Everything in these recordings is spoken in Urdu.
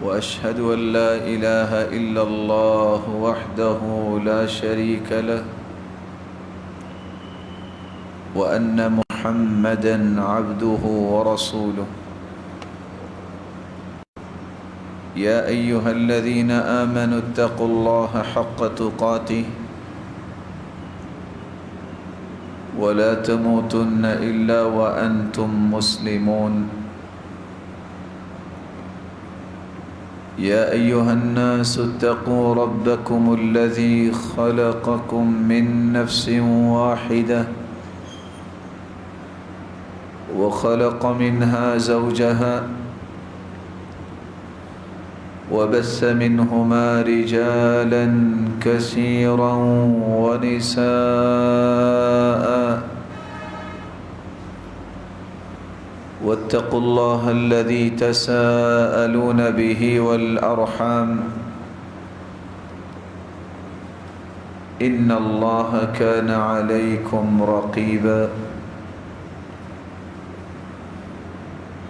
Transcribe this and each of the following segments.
وأشهد أن لا إله إلا الله وحده لا شريك له وأن محمدًا عبده ورسوله يا أيها الذين آمنوا اتقوا الله حق تقاته ولا تموتن إلا وأنتم مسلمون يا أيها الناس اتقوا ربكم الذي خلقكم من نفس واحدة وخلق منها زوجها وبث منهما رجالا كثيرا ونساء واتقوا الله الذي تساءلون به والأرحام إن الله كان عليكم رقيبا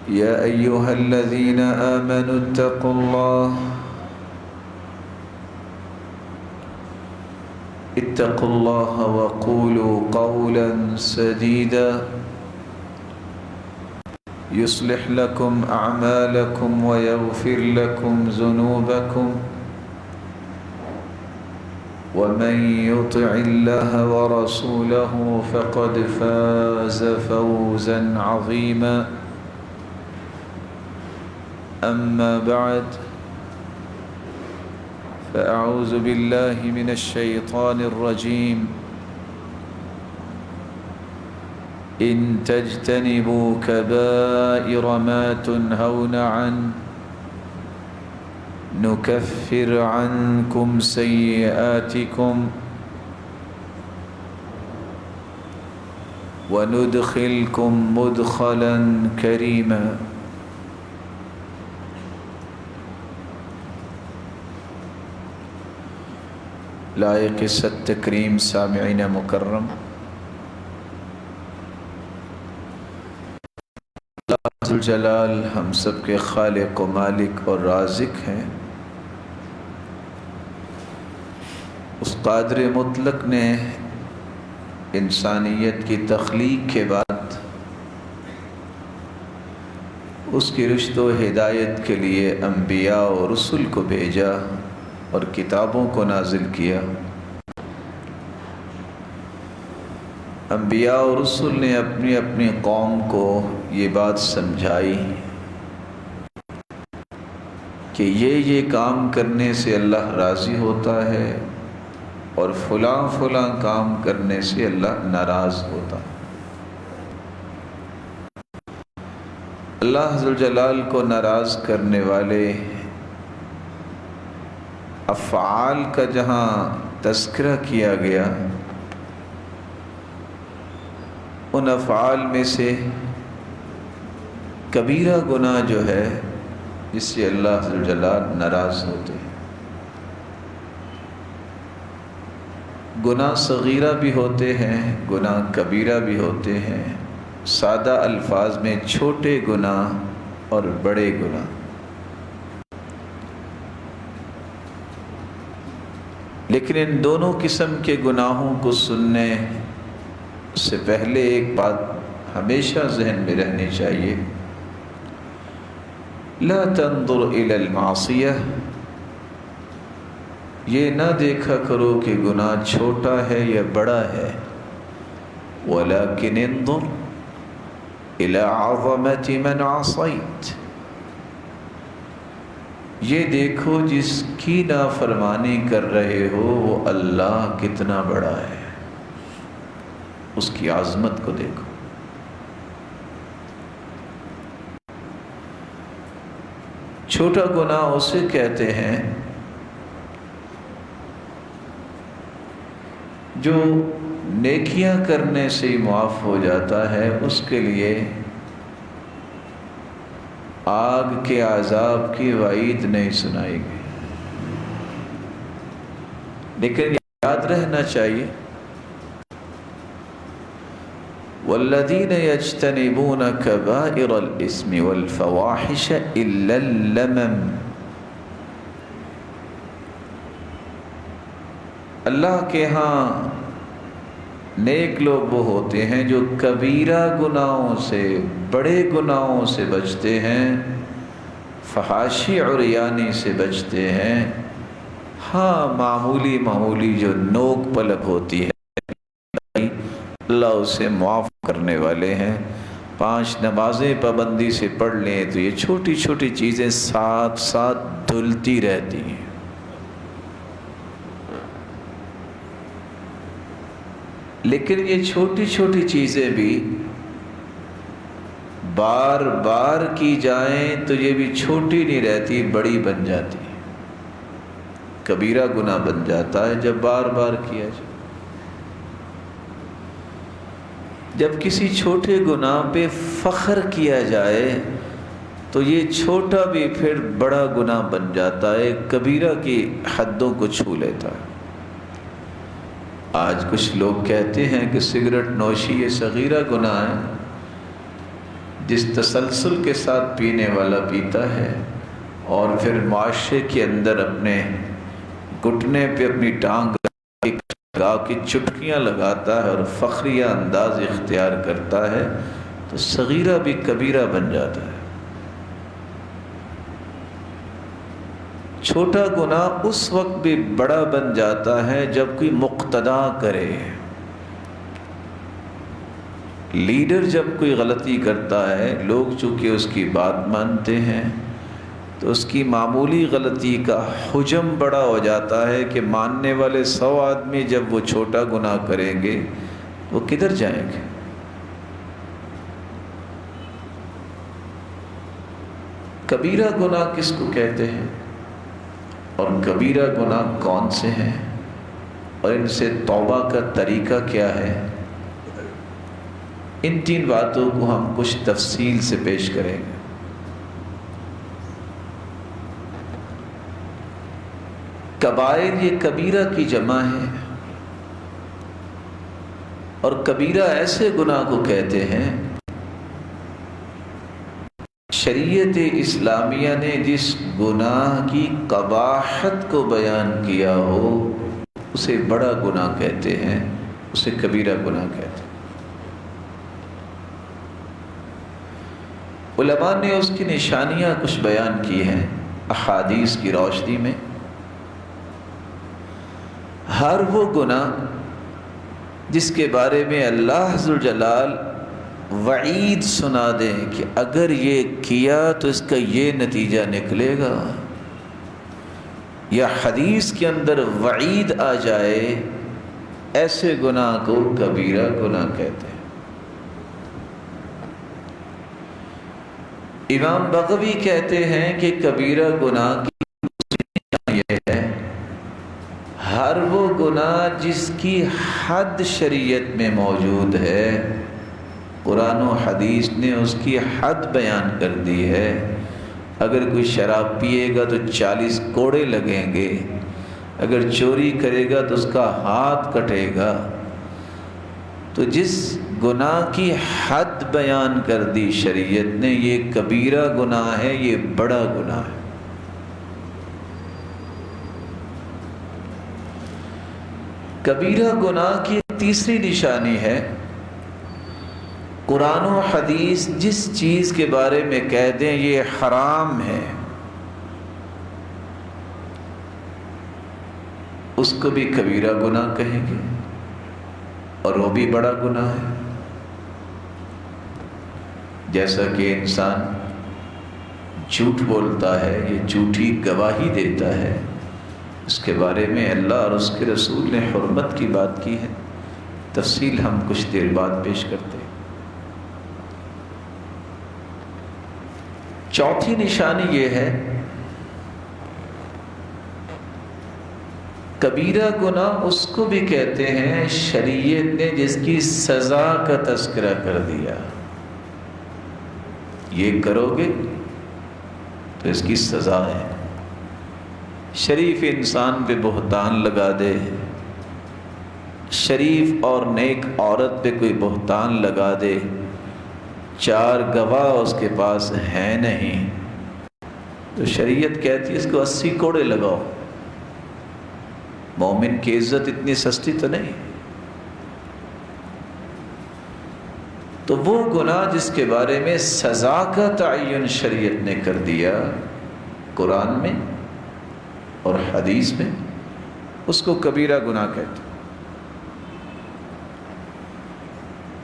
يا أيها الذين آمنوا اتقوا الله وقولوا قولا سديدا يصلح لكم أعمالكم ويغفر لكم ذنوبكم ومن يطع الله ورسوله فقد فاز فوزا عظيما أما بعد فأعوذ بالله من الشيطان الرجيم إن تجتنبوا كبائر ما تنهون عنه نكفر عنكم سيئاتكم وندخلكم مدخلا كريما لائق ست تکریم سامعین مکرم، اللہ ذوالجلال ہم سب کے خالق و مالک اور رازق ہیں۔ اس قادر مطلق نے انسانیت کی تخلیق کے بعد اس کی رشد و ہدایت کے لیے انبیاء اور رسل کو بھیجا اور کتابوں کو نازل کیا۔ انبیاء اور رسل نے اپنی اپنی قوم کو یہ بات سمجھائی کہ یہ کام کرنے سے اللہ راضی ہوتا ہے اور فلاں فلاں کام کرنے سے اللہ ناراض ہوتا ہے۔ اللہ ذوالجلال کو ناراض کرنے والے افعال کا جہاں تذکرہ کیا گیا، ان افعال میں سے کبیرہ گناہ جو ہے جس سے اللہ ذوالجلال ناراض ہوتے ہیں۔ گناہ صغیرہ بھی ہوتے ہیں، گناہ کبیرہ بھی ہوتے ہیں، سادہ الفاظ میں چھوٹے گناہ اور بڑے گناہ۔ لیکن ان دونوں قسم کے گناہوں کو سننے سے پہلے ایک بات ہمیشہ ذہن میں رہنی چاہیے، لا تنظر الی المعصیہ، یہ نہ دیکھا کرو کہ گناہ چھوٹا ہے یا بڑا ہے، ولکن انظر الی عظمت من عصیت، یہ دیکھو جس کی نافرمانی کر رہے ہو وہ اللہ کتنا بڑا ہے، اس کی عظمت کو دیکھو۔ چھوٹا گناہ اسے کہتے ہیں جو نیکیاں کرنے سے ہی معاف ہو جاتا ہے، اس کے لیے آگ کے عذاب کی وعید نہیں سنائی گئی۔ لیکن یاد رہنا چاہیے والذین یجتنبون کبائر الاسم والفواحش الا اللمم اللہ کے ہاں نیک لوگ وہ ہوتے ہیں جو کبیرہ گناہوں سے، بڑے گناہوں سے بچتے ہیں، فحاشی اور عریانی سے بچتے ہیں۔ ہاں معمولی جو نوک پلک ہوتی ہے اللہ اسے معاف کرنے والے ہیں۔ 5 نمازیں پابندی سے پڑھ لیں تو یہ چھوٹی چھوٹی چیزیں ساتھ ساتھ دھلتی رہتی ہیں۔ لیکن یہ چھوٹی چھوٹی چیزیں بھی بار بار کی جائیں تو یہ بھی چھوٹی نہیں رہتی، بڑی بن جاتی ہے، کبیرہ گناہ بن جاتا ہے جب بار بار کیا جائے۔ جب کسی چھوٹے گناہ پہ فخر کیا جائے تو یہ چھوٹا بھی پھر بڑا گناہ بن جاتا ہے، کبیرہ کی حدوں کو چھو لیتا ہے۔ آج کچھ لوگ کہتے ہیں کہ سگریٹ نوشی یہ صغیرہ گناہ ہے، جس تسلسل کے ساتھ پینے والا پیتا ہے اور پھر معاشرے کے اندر اپنے گھٹنے پہ اپنی ٹانگ لگا کے چٹکیاں لگاتا ہے اور فخریہ انداز اختیار کرتا ہے تو صغیرہ بھی کبیرہ بن جاتا ہے۔ چھوٹا گناہ اس وقت بھی بڑا بن جاتا ہے جب کوئی مقتدا کرے۔ لیڈر جب کوئی غلطی کرتا ہے، لوگ چونکہ اس کی بات مانتے ہیں تو اس کی معمولی غلطی کا حجم بڑا ہو جاتا ہے کہ ماننے والے 100 آدمی جب وہ چھوٹا گناہ کریں گے وہ کدھر جائیں گے؟ کبیرہ گناہ کس کو کہتے ہیں اور کبیرہ گناہ کون سے ہیں اور ان سے توبہ کا طریقہ کیا ہے، ان 3 باتوں کو ہم کچھ تفصیل سے پیش کریں گے۔ کبائر یہ کبیرہ کی جمع ہے، اور کبیرہ ایسے گناہ کو کہتے ہیں شریعت اسلامیہ نے جس گناہ کی قباحت کو بیان کیا ہو اسے بڑا گناہ کہتے ہیں، اسے کبیرہ گناہ کہتے ہیں۔ علماء نے اس کی نشانیاں کچھ بیان کی ہیں احادیث کی روشنی میں۔ ہر وہ گناہ جس کے بارے میں اللہ ذوالجلال وعید سنا دیں کہ اگر یہ کیا تو اس کا یہ نتیجہ نکلے گا، یا حدیث کے اندر وعید آ جائے، ایسے گناہ کو کبیرہ گناہ کہتے ہیں۔ امام بغوی کہتے ہیں کہ کبیرہ گناہ کی یہ ہے ہر وہ گناہ جس کی حد شریعت میں موجود ہے، قرآن و حدیث نے اس کی حد بیان کر دی ہے۔ اگر کوئی شراب پیے گا تو 40 کوڑے لگیں گے، اگر چوری کرے گا تو اس کا ہاتھ کٹے گا۔ تو جس گناہ کی حد بیان کر دی شریعت نے، یہ کبیرہ گناہ ہے، یہ بڑا گناہ ہے۔ کبیرہ گناہ کی تیسری نشانی ہے قرآن و حدیث جس چیز کے بارے میں کہہ دیں یہ حرام ہے، اس کو بھی کبیرہ گناہ کہیں گے اور وہ بھی بڑا گناہ ہے۔ جیسا کہ انسان جھوٹ بولتا ہے، یہ جھوٹی گواہی دیتا ہے، اس کے بارے میں اللہ اور اس کے رسول نے حرمت کی بات کی ہے، تفصیل ہم کچھ دیر بعد پیش کرتے ہیں۔ چوتھی نشانی یہ ہے کبیرہ گناہ اس کو بھی کہتے ہیں شریعت نے جس کی سزا کا تذکرہ کر دیا، یہ کرو گے تو اس کی سزا ہے۔ شریف انسان پہ بہتان لگا دے، شریف اور نیک عورت پہ کوئی بہتان لگا دے، 4 گواہ اس کے پاس ہیں نہیں، تو شریعت کہتی ہے اس کو 80 کوڑے لگاؤ۔ مومن کی عزت اتنی سستی تو نہیں. تو وہ گناہ جس کے بارے میں سزا کا تعین شریعت نے کر دیا قرآن میں اور حدیث میں، اس کو کبیرہ گناہ کہتے ہیں.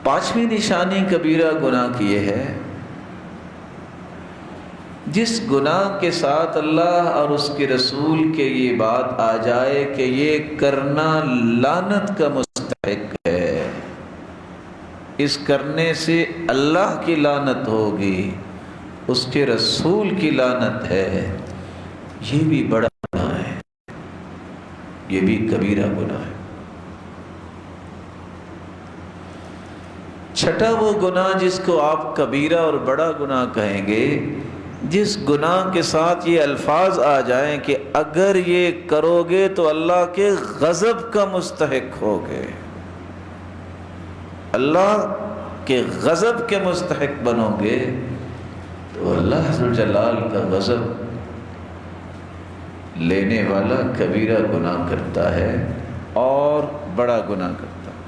پانچویں نشانی کبیرہ گناہ کی یہ ہے جس گناہ کے ساتھ اللہ اور اس کے رسول کے یہ بات آ جائے کہ یہ کرنا لعنت کا مستحق ہے، اس کرنے سے اللہ کی لعنت ہوگی، اس کے رسول کی لعنت ہے، یہ بھی بڑا گناہ ہے، یہ بھی کبیرہ گناہ ہے. چھٹا وہ گناہ جس کو آپ کبیرہ اور بڑا گناہ کہیں گے جس گناہ کے ساتھ یہ الفاظ آ جائیں کہ اگر یہ کرو گے تو اللہ کے غضب کا مستحق ہوگے، اللہ کے غضب کے مستحق بنو گے، تو اللہ ذوالجلال کا غضب لینے والا کبیرہ گناہ کرتا ہے اور بڑا گناہ کرتا ہے.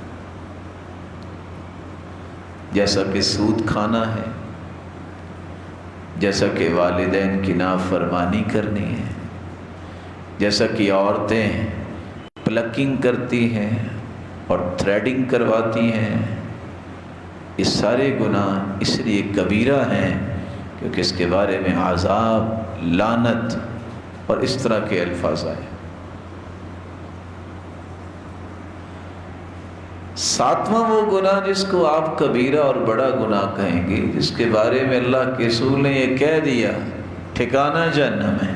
جیسا کہ سود کھانا ہے، جیسا کہ والدین کی نافرمانی کرنی ہے، جیسا کہ عورتیں پلکنگ کرتی ہیں اور تھریڈنگ کرواتی ہیں، یہ سارے گناہ اس لیے کبیرہ ہیں کیونکہ اس کے بارے میں عذاب، لعنت اور اس طرح کے الفاظ آئے. ساتواں وہ گناہ جس کو آپ کبیرہ اور بڑا گناہ کہیں گے جس کے بارے میں اللہ کے رسول نے یہ کہہ دیا ٹھکانہ جہنم ہے،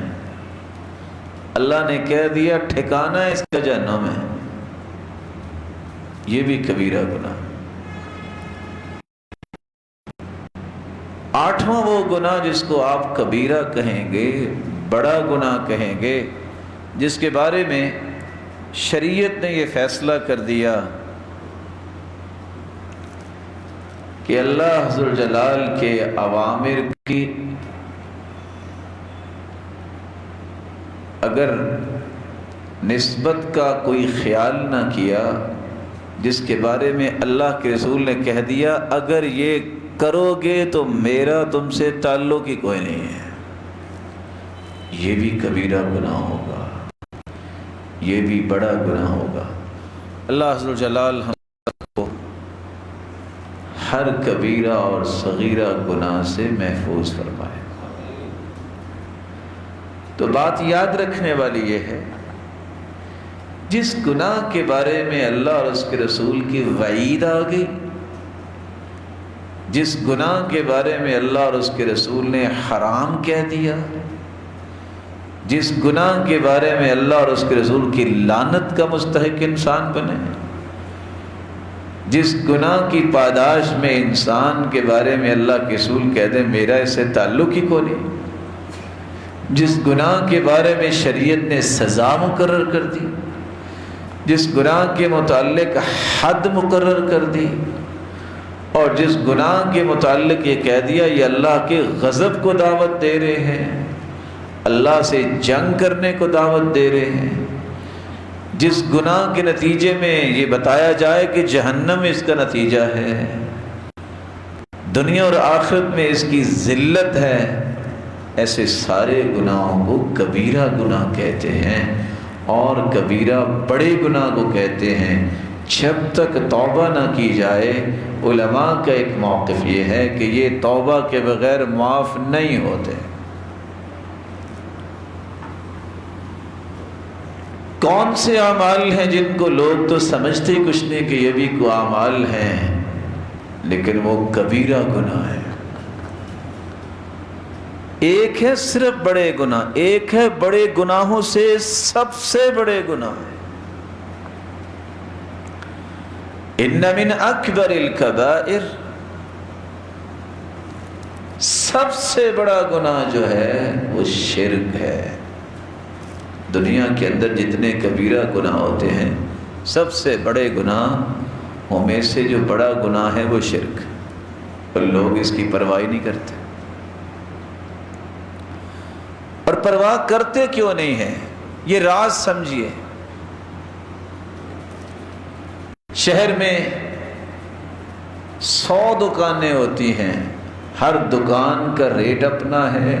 اللہ نے کہہ دیا ٹھکانہ اس کا جہنم ہے، یہ بھی کبیرہ گناہ. آٹھواں وہ گناہ جس کو آپ کبیرہ کہیں گے، بڑا گناہ کہیں گے، جس کے بارے میں شریعت نے یہ فیصلہ کر دیا کہ اللہ ذوالجلال کے اوامر کی اگر نسبت کا کوئی خیال نہ کیا، جس کے بارے میں اللہ کے رسول نے کہہ دیا اگر یہ کرو گے تو میرا تم سے تعلق ہی کوئی نہیں ہے، یہ بھی کبیرہ گناہ ہوگا، یہ بھی بڑا گناہ ہوگا. اللہ ذوالجلال ہم کو ہر کبیرہ اور صغیرہ گناہ سے محفوظ فرمائے. تو بات یاد رکھنے والی یہ ہے جس گناہ کے بارے میں اللہ اور اس کے رسول کی وعید آ گئی، جس گناہ کے بارے میں اللہ اور اس کے رسول نے حرام کہہ دیا، جس گناہ کے بارے میں اللہ اور اس کے رسول کی لعنت کا مستحق انسان بنے، جس گناہ کی پاداش میں انسان کے بارے میں اللہ کے رسول کہہ دیں میرا اس سے تعلق ہی کو نہیں، جس گناہ کے بارے میں شریعت نے سزا مقرر کر دی، جس گناہ کے متعلق حد مقرر کر دی، اور جس گناہ کے متعلق یہ کہہ دیا یہ اللہ کے غضب کو دعوت دے رہے ہیں، اللہ سے جنگ کرنے کو دعوت دے رہے ہیں، جس گناہ کے نتیجے میں یہ بتایا جائے کہ جہنم اس کا نتیجہ ہے، دنیا اور آخرت میں اس کی ذلت ہے، ایسے سارے گناہوں کو کبیرہ گناہ کہتے ہیں. اور کبیرہ بڑے گناہ کو کہتے ہیں جب تک توبہ نہ کی جائے. علماء کا ایک موقف یہ ہے کہ یہ توبہ کے بغیر معاف نہیں ہوتے. کون سے اعمال ہیں جن کو لوگ تو سمجھتے ہی کچھ نہیں کہ یہ بھی کوئی اعمال ہیں، لیکن وہ کبیرہ گناہ ہے. ایک ہے صرف بڑے گناہ، ایک ہے بڑے گناہوں سے سب سے بڑے گناہ. ان من اکبر الکبائر، سب سے بڑا گناہ جو ہے وہ شرک ہے. دنیا کے اندر جتنے کبیرہ گناہ ہوتے ہیں سب سے بڑے گناہوں میں سے جو بڑا گناہ ہے وہ شرک، اور لوگ اس کی پرواہ نہیں کرتے. اور پرواہ کرتے کیوں نہیں ہیں؟ یہ راز سمجھیے. شہر میں 100 دکانیں ہوتی ہیں، ہر دکان کا ریٹ اپنا ہے،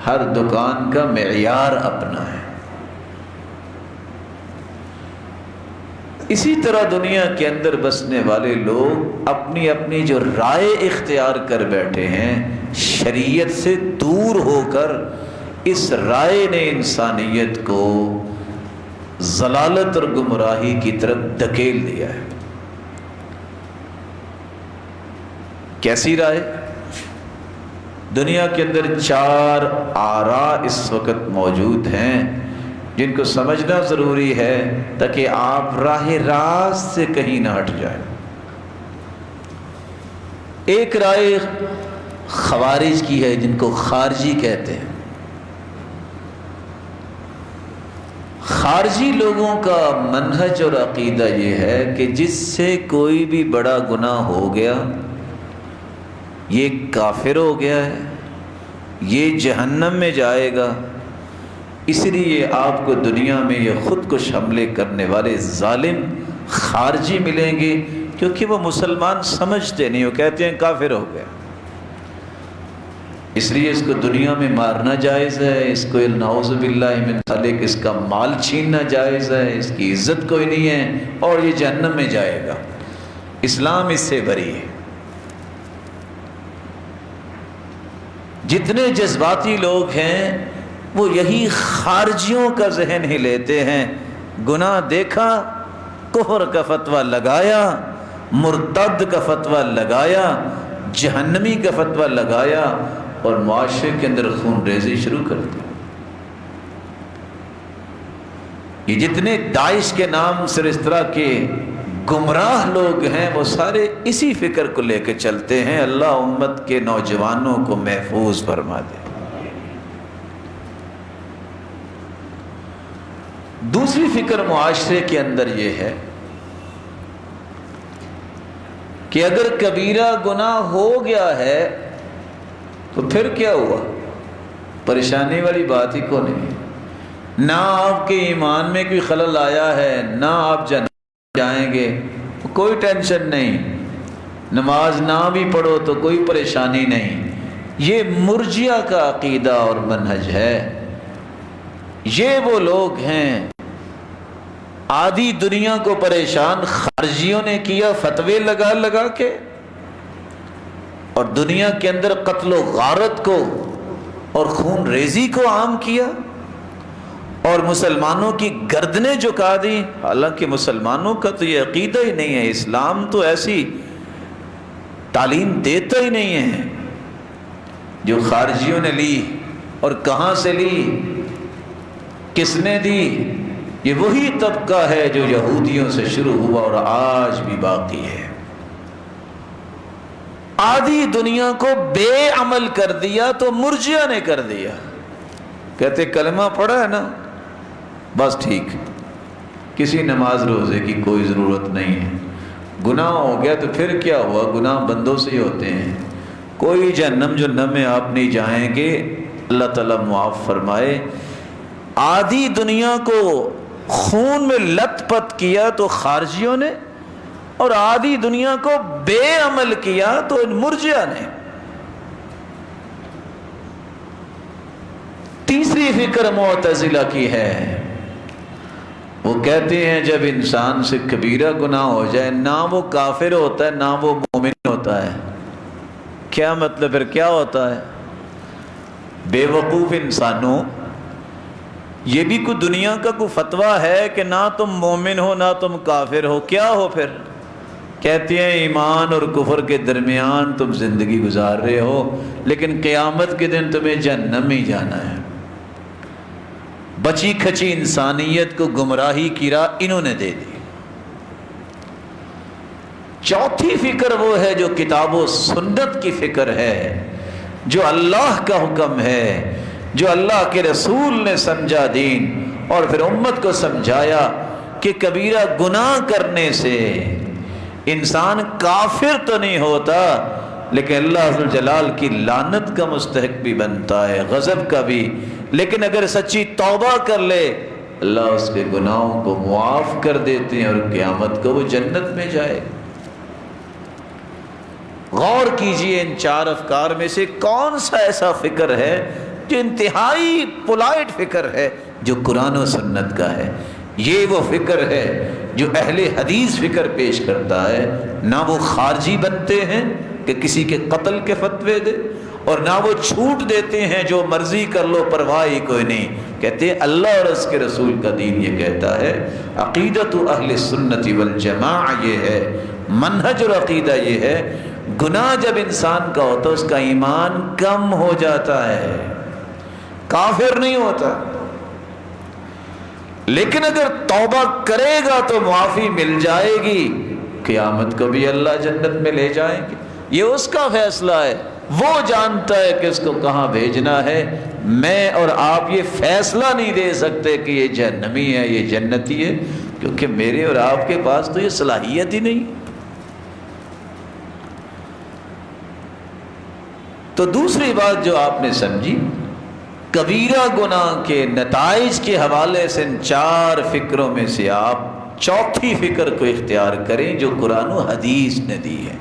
ہر دکان کا معیار اپنا ہے۔ اسی طرح دنیا کے اندر بسنے والے لوگ اپنی اپنی جو رائے اختیار کر بیٹھے ہیں، شریعت سے دور ہو کر اس رائے نے انسانیت کو ضلالت اور گمراہی کی طرف دھکیل دیا ہے۔ کیسی رائے؟ دنیا کے اندر 4 آراء اس وقت موجود ہیں جن کو سمجھنا ضروری ہے تاکہ آپ راہ راست سے کہیں نہ ہٹ جائیں۔ ایک رائے خوارج کی ہے جن کو خارجی کہتے ہیں۔ خارجی لوگوں کا منہج اور عقیدہ یہ ہے کہ جس سے کوئی بھی بڑا گناہ ہو گیا یہ کافر ہو گیا ہے، یہ جہنم میں جائے گا، اس لیے آپ کو دنیا میں یہ خود کش حملے کرنے والے ظالم خارجی ملیں گے، کیونکہ وہ مسلمان سمجھتے نہیں، وہ کہتے ہیں کافر ہو گیا، اس لیے اس کو دنیا میں مارنا جائز ہے، اس کو نعوذ باللہ من ذالک اس کا مال چھیننا جائز ہے، اس کی عزت کوئی نہیں ہے اور یہ جہنم میں جائے گا۔ اسلام اس سے بری ہے۔ جتنے جذباتی لوگ ہیں وہ یہی خارجیوں کا ذہن ہی لیتے ہیں، گناہ دیکھا کفر کا فتویٰ لگایا، مرتد کا فتویٰ لگایا، جہنمی کا فتویٰ لگایا اور معاشرے کے اندر خون ریزی شروع کر دی۔ یہ جتنے داعش کے نام سے اس طرح کے گمراہ لوگ ہیں وہ سارے اسی فکر کو لے کے چلتے ہیں۔ اللہ امت کے نوجوانوں کو محفوظ فرما دے۔ دوسری فکر معاشرے کے اندر یہ ہے کہ اگر کبیرہ گناہ ہو گیا ہے تو پھر کیا ہوا؟ پریشانی والی بات ہی کو نہیں، نہ آپ کے ایمان میں کوئی خلل آیا ہے، نہ آپ جنت جائیں گے، کوئی ٹینشن نہیں، نماز نہ بھی پڑھو تو کوئی پریشانی نہیں۔ یہ مرجئہ کا عقیدہ اور منہج ہے۔ یہ وہ لوگ ہیں، آدھی دنیا کو پریشان خارجیوں نے کیا فتوے لگا لگا کے، اور دنیا کے اندر قتل و غارت کو اور خون ریزی کو عام کیا، اور مسلمانوں کی گردنیں جھکا دی۔ حالانکہ مسلمانوں کا تو یہ عقیدہ ہی نہیں ہے، اسلام تو ایسی تعلیم دیتا ہی نہیں ہے جو خارجیوں نے لی۔ اور کہاں سے لی؟ کس نے دی؟ یہ وہی طبقہ ہے جو یہودیوں سے شروع ہوا اور آج بھی باقی ہے۔ آدھی دنیا کو بے عمل کر دیا تو مرجئہ نے کر دیا، کہتے کلمہ پڑھا ہے نا بس ٹھیک، کسی نماز روزے کی کوئی ضرورت نہیں ہے، گناہ ہو گیا تو پھر کیا ہوا؟ گناہ بندوں سے ہی ہوتے ہیں، کوئی جہنم میں آپ نہیں جائیں گے، اللہ تعالیٰ معاف فرمائے۔ آدھی دنیا کو خون میں لت پت کیا تو خارجیوں نے، اور آدھی دنیا کو بے عمل کیا تو ان مرجئہ نے۔ تیسری فکر معتزلہ کی ہے، وہ کہتے ہیں جب انسان سے کبیرہ گناہ ہو جائے نہ وہ کافر ہوتا ہے نہ وہ مومن ہوتا ہے۔ کیا مطلب؟ پھر کیا ہوتا ہے؟ بے وقوف انسانوں، یہ بھی کوئی دنیا کا کوئی فتویٰ ہے کہ نہ تم مومن ہو نہ تم کافر ہو؟ کیا ہو پھر؟ کہتے ہیں ایمان اور کفر کے درمیان تم زندگی گزار رہے ہو، لیکن قیامت کے دن تمہیں جہنم ہی جانا ہے۔ بچی کھچی انسانیت کو گمراہی کی راہ انہوں نے دے دی۔ چوتھی فکر وہ ہے جو کتاب و سنت کی فکر ہے، جو اللہ کا حکم ہے، جو اللہ کے رسول نے سمجھا دین اور پھر امت کو سمجھایا کہ کبیرہ گناہ کرنے سے انسان کافر تو نہیں ہوتا لیکن اللہ عز و جلال کی لعنت کا مستحق بھی بنتا ہے، غضب کا بھی، لیکن اگر سچی توبہ کر لے اللہ اس کے گناہوں کو معاف کر دیتے ہیں اور قیامت کو وہ جنت میں جائے۔ غور کیجئے ان 4 افکار میں سے کون سا ایسا فکر ہے جو انتہائی پولائٹ فکر ہے، جو قرآن و سنت کا ہے۔ یہ وہ فکر ہے جو اہل حدیث فکر پیش کرتا ہے۔ نہ وہ خارجی بنتے ہیں کہ کسی کے قتل کے فتوے دے، اور نہ وہ چھوٹ دیتے ہیں جو مرضی کر لو پرواہ ہی کوئی نہیں۔ کہتے ہیں اللہ اور اس کے رسول کا دین یہ کہتا ہے، عقیدت اہل سنت والجماع یہ ہے، منہج اور عقیدہ یہ ہے، گناہ جب انسان کا ہوتا ہے اس کا ایمان کم ہو جاتا ہے، کافر نہیں ہوتا، لیکن اگر توبہ کرے گا تو معافی مل جائے گی، قیامت کو بھی اللہ جنت میں لے جائیں گے۔ یہ اس کا فیصلہ ہے، وہ جانتا ہے کہ اس کو کہاں بھیجنا ہے۔ میں اور آپ یہ فیصلہ نہیں دے سکتے کہ یہ جہنمی ہے یہ جنتی ہے، کیونکہ میرے اور آپ کے پاس تو یہ صلاحیت ہی نہیں۔ تو دوسری بات جو آپ نے سمجھی، کبیرہ گناہ کے نتائج کے حوالے سے ان 4 فکروں میں سے آپ چوتھی فکر کو اختیار کریں جو قرآن و حدیث نے دی ہے۔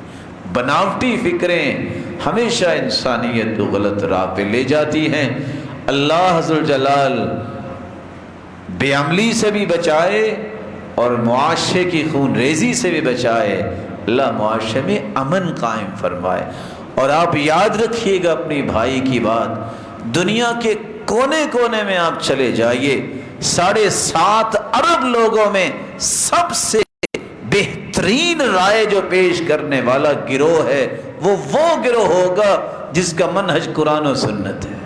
بناوٹی فکریں ہمیشہ انسانیت کو غلط راہ پہ لے جاتی ہیں۔ اللہ ذو الجلال بے عملی سے بھی بچائے اور معاشرے کی خون ریزی سے بھی بچائے، اللہ معاشرے میں امن قائم فرمائے۔ اور آپ یاد رکھیے گا اپنی بھائی کی بات، دنیا کے کونے کونے میں آپ چلے جائیے، 7.5 ارب لوگوں میں سب سے بہترین رائے جو پیش کرنے والا گروہ ہے وہ گروہ ہوگا جس کا منہج قرآن و سنت ہے۔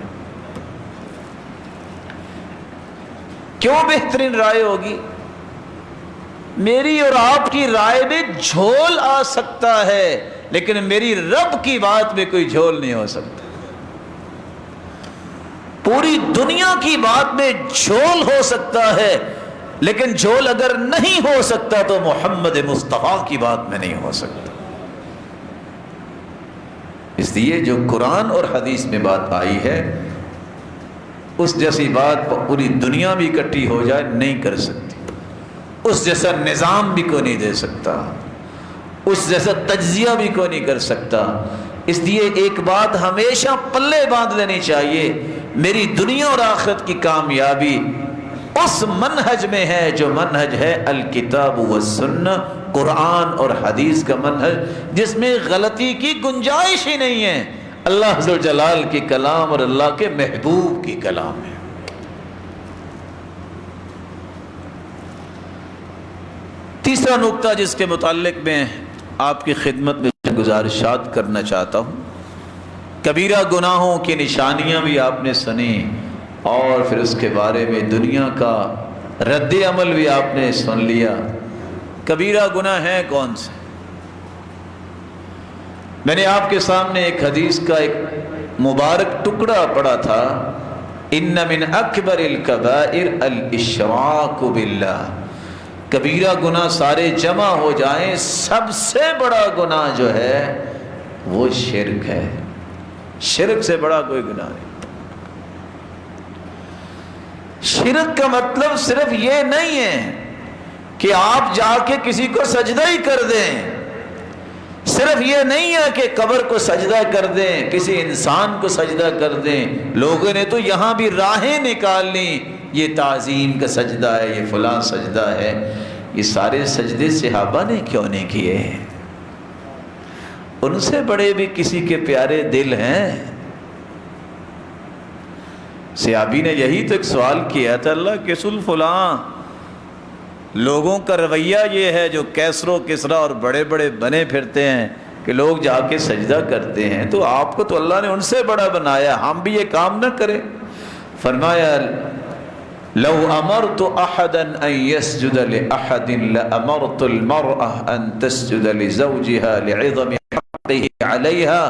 کیوں بہترین رائے ہوگی؟ میری اور آپ کی رائے میں جھول آ سکتا ہے، لیکن میری رب کی بات میں کوئی جھول نہیں ہو سکتا۔ پوری دنیا کی بات میں جھول ہو سکتا ہے، لیکن جھول اگر نہیں ہو سکتا تو محمد مصطفیٰ کی بات میں نہیں ہو سکتا۔ اس لیے جو قرآن اور حدیث میں بات آئی ہے اس جیسی بات پوری دنیا بھی اکٹھی ہو جائے نہیں کر سکتی، اس جیسا نظام بھی کوئی نہیں دے سکتا، اس جیسا تجزیہ بھی کوئی نہیں کر سکتا۔ اس لیے ایک بات ہمیشہ پلے باندھ لینی چاہیے، میری دنیا اور آخرت کی کامیابی اس منہج میں ہے جو منہج ہے الکتاب والسنہ، قرآن اور حدیث کا منہج، جس میں غلطی کی گنجائش ہی نہیں ہے۔ اللہ ذو الجلال کی کلام اور اللہ کے محبوب کی کلام ہے۔ تیسرا نقطہ جس کے متعلق میں آپ کی خدمت میں گزارشات کرنا چاہتا ہوں، کبیرہ گناہوں کی نشانیاں بھی آپ نے سنی اور پھر اس کے بارے میں دنیا کا رد عمل بھی آپ نے سن لیا۔ کبیرہ گناہ ہیں کون سے؟ میں نے آپ کے سامنے ایک حدیث کا ایک مبارک ٹکڑا پڑھا تھا، ان من اکبر الکبائر الاشراک باللہ، کبیرہ گناہ سارے جمع ہو جائیں سب سے بڑا گناہ جو ہے وہ شرک ہے۔ شرک سے بڑا کوئی گناہ نہیں۔ شرک کا مطلب صرف یہ نہیں ہے کہ آپ جا کے کسی کو سجدہ ہی کر دیں، صرف یہ نہیں ہے کہ قبر کو سجدہ کر دیں، کسی انسان کو سجدہ کر دیں۔ لوگوں نے تو یہاں بھی راہیں نکال لیں، یہ تعظیم کا سجدہ ہے، یہ فلاں سجدہ ہے۔ یہ سارے سجدے صحابہ نے کیوں نہیں کیے؟ ان سے بڑے بھی کسی کے پیارے دل ہیں۔ صحابی نے یہی تو ایک سوال کیا تھا، اللہ کے رسول فلاں لوگوں کا رویہ یہ ہے جو کیسر و کسرا اور بڑے بڑے بنے پھرتے ہیں کہ لوگ جا کے سجدہ کرتے ہیں، تو آپ کو تو اللہ نے ان سے بڑا بنایا، ہم بھی یہ کام نہ کریں؟ فرمایا لو امرت احدا ان يسجد لاحد لامرت المرأة ان تسجد لزوجها لعظم حقه عليها۔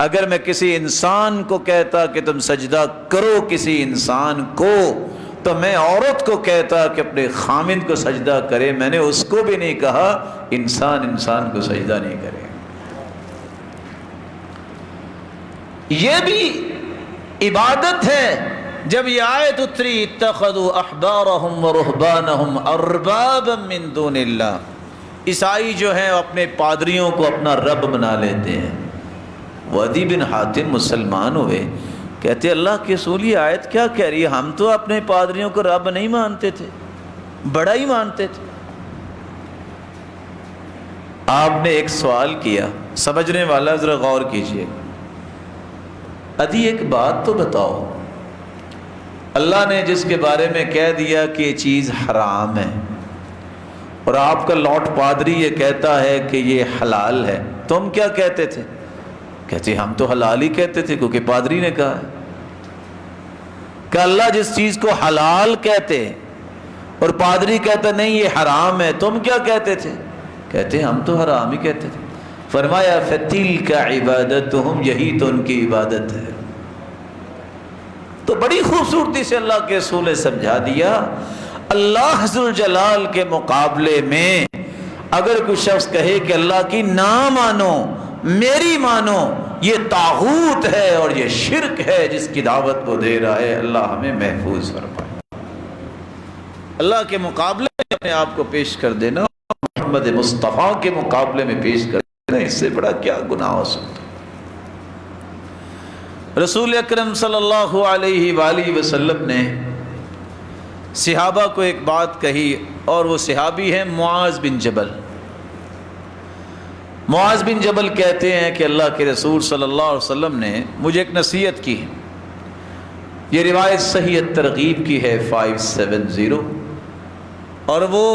اگر میں کسی انسان کو کہتا کہ تم سجدہ کرو کسی انسان کو، تو میں عورت کو کہتا کہ اپنے خامند کو سجدہ کرے، میں نے اس کو بھی نہیں کہا انسان کو سجدہ نہیں کرے۔ یہ بھی عبادت ہے جب یہ آیت اتری اتخذوا احبارهم ورهبانهم اربابا من دون اللہ، عیسائی جو ہیں اپنے پادریوں کو اپنا رب بنا لیتے ہیں۔ وادی بن حاتم مسلمان ہوئے، کہتے اللہ کے رسول یہ آیت کیا کہہ رہی ہے؟ ہم تو اپنے پادریوں کو رب نہیں مانتے تھے، بڑا ہی مانتے تھے۔ آپ نے ایک سوال کیا، سمجھنے والا ذرا غور کیجئے، ادھی ایک بات تو بتاؤ، اللہ نے جس کے بارے میں کہہ دیا کہ یہ چیز حرام ہے اور آپ کا لاٹ پادری یہ کہتا ہے کہ یہ حلال ہے، تم کیا کہتے تھے؟ کہتے ہم تو حلال ہی کہتے تھے کیونکہ پادری نے کہا ہے۔ کہ اللہ جس چیز کو حلال کہتے اور پادری کہتا نہیں یہ حرام ہے، تم کیا کہتے تھے؟ کہتے ہم تو حرام ہی کہتے تھے۔ فرمایا فَتِلْكَ عِبَادَتُهُمْ، یہی تو ان کی عبادت ہے۔ تو بڑی خوبصورتی سے اللہ کے رسول نے سمجھا دیا، اللہ ذوالجلال کے مقابلے میں اگر کوئی شخص کہے کہ اللہ کی نہ مانو میری مانو، یہ طاغوت ہے اور یہ شرک ہے جس کی دعوت وہ دے رہا ہے۔ اللہ ہمیں محفوظ فرمائے۔ اللہ کے مقابلے میں اپنے آپ کو پیش کر دینا، محمد مصطفیٰ کے مقابلے میں پیش کر دینا، اس سے بڑا کیا گناہ ہو سکتا۔ رسول اکرم صلی اللہ علیہ وآلہ وسلم نے صحابہ کو ایک بات کہی، اور وہ صحابی ہیں معاذ بن جبل۔ معاذ بن جبل کہتے ہیں کہ اللہ کے رسول صلی اللہ علیہ وسلم نے مجھے ایک نصیحت کی، یہ روایت صحیح ترغیب کی ہے 570، اور وہ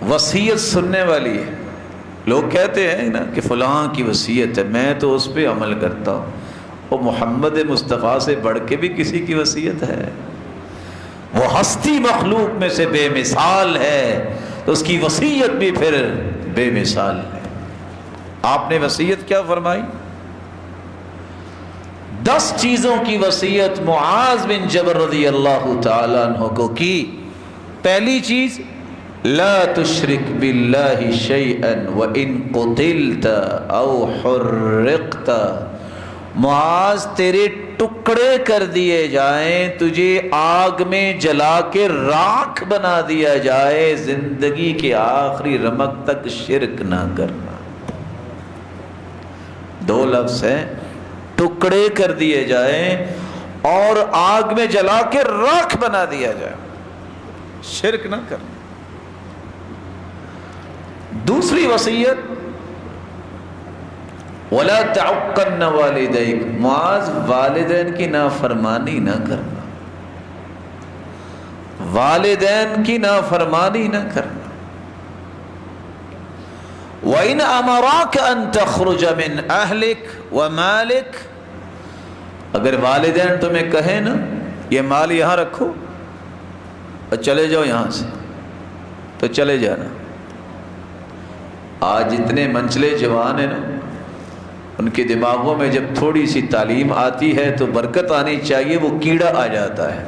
وصیت سننے والی ہے۔ لوگ کہتے ہیں نا کہ فلاں کی وصیت ہے، میں تو اس پہ عمل کرتا ہوں، وہ محمد مصطفیٰ سے بڑھ کے بھی کسی کی وصیت ہے؟ وہ ہستی مخلوق میں سے بے مثال ہے، تو اس کی وصیت بھی پھر بے مثال ہے۔ آپ نے وصیت کیا فرمائی؟ 10 چیزوں کی وصیت معاذ بن جبل رضی اللہ تعالیٰ عنہ کو کی۔ پہلی چیز، لا تشرک باللہ شیئا وان قتلت او حرقت، معاذ تیرے ٹکڑے کر دیے جائیں، تجھے آگ میں جلا کے راکھ بنا دیا جائے، زندگی کے آخری رمق تک شرک نہ کرنا۔ 2 لفظ ہیں، ٹکڑے کر دیے جائیں اور آگ میں جلا کے راکھ بنا دیا جائے، شرک نہ کرنا۔ دوسری وصیت، وَلَا تَعُقَّنَّ وَالِدَيْكَ، معاذ والدین کی نافرمانی نہ کرنا، والدین کی نافرمانی نہ کرنا۔ وَإِنْ أَمَرَاكَ أَن تَخْرُجَ مِنْ أَهْلِكَ وَمَالِكَ، اگر والدین تمہیں کہیں نا یہ مال یہاں رکھو اور چلے جاؤ یہاں سے، تو چلے جانا۔ آج اتنے منچلے جوان ہیں نا، ان کے دماغوں میں جب تھوڑی سی تعلیم آتی ہے تو برکت آنی چاہیے، وہ کیڑا آ جاتا ہے۔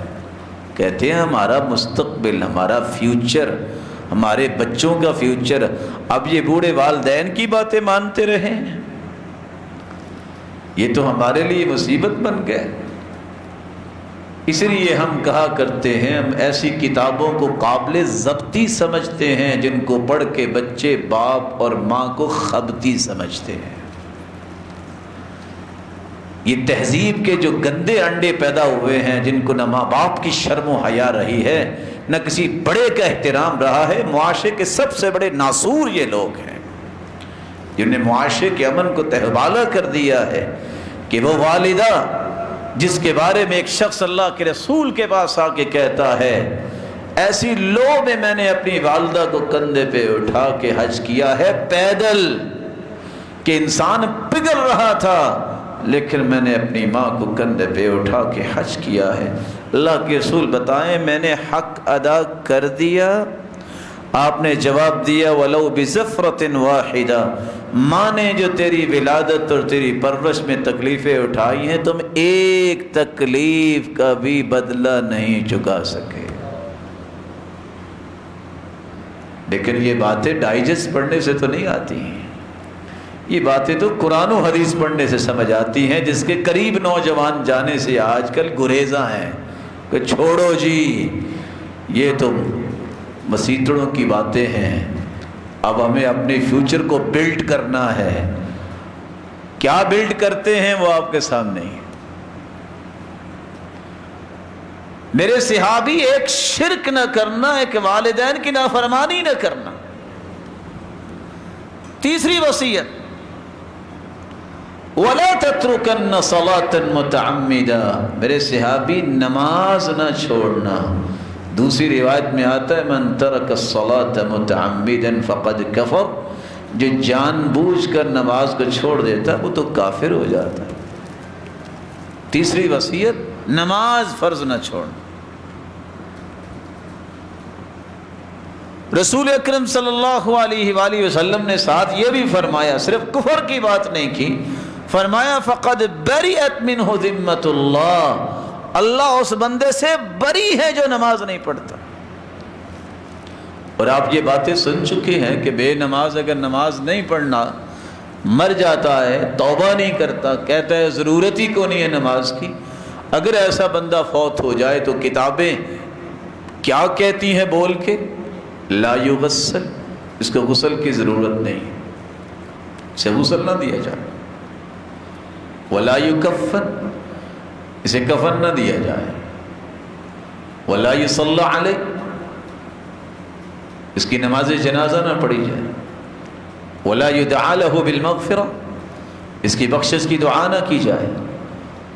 کہتے ہیں ہمارا مستقبل، ہمارا فیوچر، ہمارے بچوں کا فیوچر، اب یہ بوڑھے والدین کی باتیں مانتے رہے ہیں، یہ تو ہمارے لیے مصیبت بن گئے۔ اس لیے ہم کہا کرتے ہیں، ہم ایسی کتابوں کو قابل ضبطی سمجھتے ہیں جن کو پڑھ کے بچے باپ اور ماں کو خبطی سمجھتے ہیں۔ یہ تہذیب کے جو گندے انڈے پیدا ہوئے ہیں، جن کو نہ ماں باپ کی شرم و حیا رہی ہے، نہ کسی بڑے کا احترام رہا ہے، معاشرے کے سب سے بڑے ناسور یہ لوگ ہیں جنہوں نے معاشرے کے امن کو تہوالہ کر دیا ہے کہ وہ والدہ جس کے بارے میں ایک شخص اللہ کے رسول کے پاس آ کے کہتا ہے، ایسی لو میں نے اپنی والدہ کو کندھے پہ اٹھا کے حج کیا ہے پیدل، کہ انسان پگھل رہا تھا لیکن میں نے اپنی ماں کو کندھے پہ اٹھا کے حج کیا ہے۔ اللہ کے رسول بتائیں میں نے حق ادا کر دیا؟ آپ نے جواب دیا وَلَوْ بِزَفْرَةٍ وَاحِدَةٍ، ماں نے جو تیری ولادت اور تیری پرورش میں تکلیفیں اٹھائی ہیں، تم ایک تکلیف کا بھی بدلہ نہیں چکا سکے۔ لیکن یہ باتیں ڈائجسٹ پڑھنے سے تو نہیں آتی ہیں، یہ باتیں تو قرآن و حدیث پڑھنے سے سمجھ آتی ہیں، جس کے قریب نوجوان جانے سے آج کل گریزاں ہیں۔ کہ چھوڑو جی یہ تو مسیطڑوں کی باتیں ہیں، اب ہمیں اپنے فیوچر کو بلڈ کرنا ہے۔ کیا بلڈ کرتے ہیں وہ آپ کے سامنے ہی۔ میرے صحابی، ایک شرک نہ کرنا، ایک والدین کی نافرمانی نہ کرنا۔ تیسری وصیت، وَلَا تَتْرُكَنَّ صَلَاةً مُتَعَمِّدًا، میرے صحابی نماز نہ چھوڑنا۔ دوسری روایت میں آتا ہے مَن تَرَكَ الصَّلَاةَ مُتَعَمِّدًا فَقَدْ كَفَرَ، جو جان بوجھ کر نماز کو چھوڑ دیتا وہ تو کافر ہو جاتا ہے۔ تیسری وصیت، نماز فرض نہ چھوڑنا۔ رسول اکرم صلی اللہ علیہ وآلہ وسلم نے ساتھ یہ بھی فرمایا، صرف کفر کی بات نہیں کی، فرمایا فقد بریت منہ ذمۃ اللہ، اللہ اس بندے سے بری ہے جو نماز نہیں پڑھتا۔ اور آپ یہ باتیں سن چکے ہیں کہ بے نماز اگر نماز نہیں پڑھنا مر جاتا ہے، توبہ نہیں کرتا، کہتا ہے ضرورت ہی کو نہیں ہے نماز کی، اگر ایسا بندہ فوت ہو جائے تو کتابیں کیا کہتی ہیں بول کے، لا یغسل، اس کو غسل کی ضرورت نہیں، اسے غسل نہ دیا جائے، ولا یکفن، اسے کفن نہ دیا جائے، ولا یصلی علیہ، اس کی نماز جنازہ نہ پڑھی جائے، ولا یدعا لہ بالمغفرہ، اس کی بخشش کی دعا نہ کی جائے،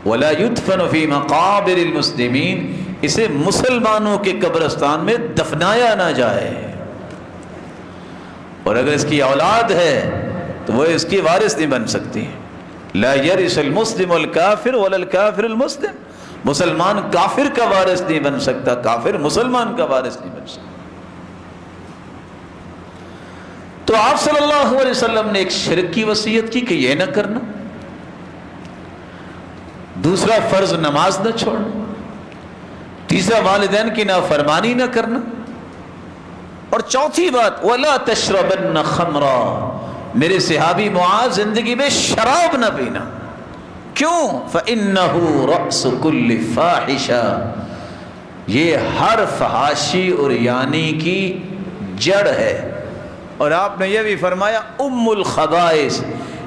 ولا یدفن فی مقابر المسلمین، اسے مسلمانوں کے قبرستان میں دفنایا نہ جائے، اور اگر اس کی اولاد ہے تو وہ اس کی وارث نہیں بن سکتی۔ لا یرث المسلم الکافر ولا الکافر المسلم، مسلمان کافر کا وارث نہیں بن سکتا، کافر مسلمان کا وارث نہیں بن سکتا۔ تو آپ صلی اللہ علیہ وسلم نے ایک شرک کی وصیت کی کہ یہ نہ کرنا، دوسرا فرض نماز نہ چھوڑنا، تیسرا والدین کی نافرمانی نہ کرنا، اور چوتھی بات وَلَا تَشْرَبَنَّ خَمْرًا، میرے صحابی معاذ زندگی میں شراب نہ پینا۔ کیوں؟ فَإِنَّهُ رَأْسُ كُلِّ فَاحِشَةٍ، یہ ہر فحاشی اور یعنی کی جڑ ہے، اور آپ نے یہ بھی فرمایا ام الخبائث،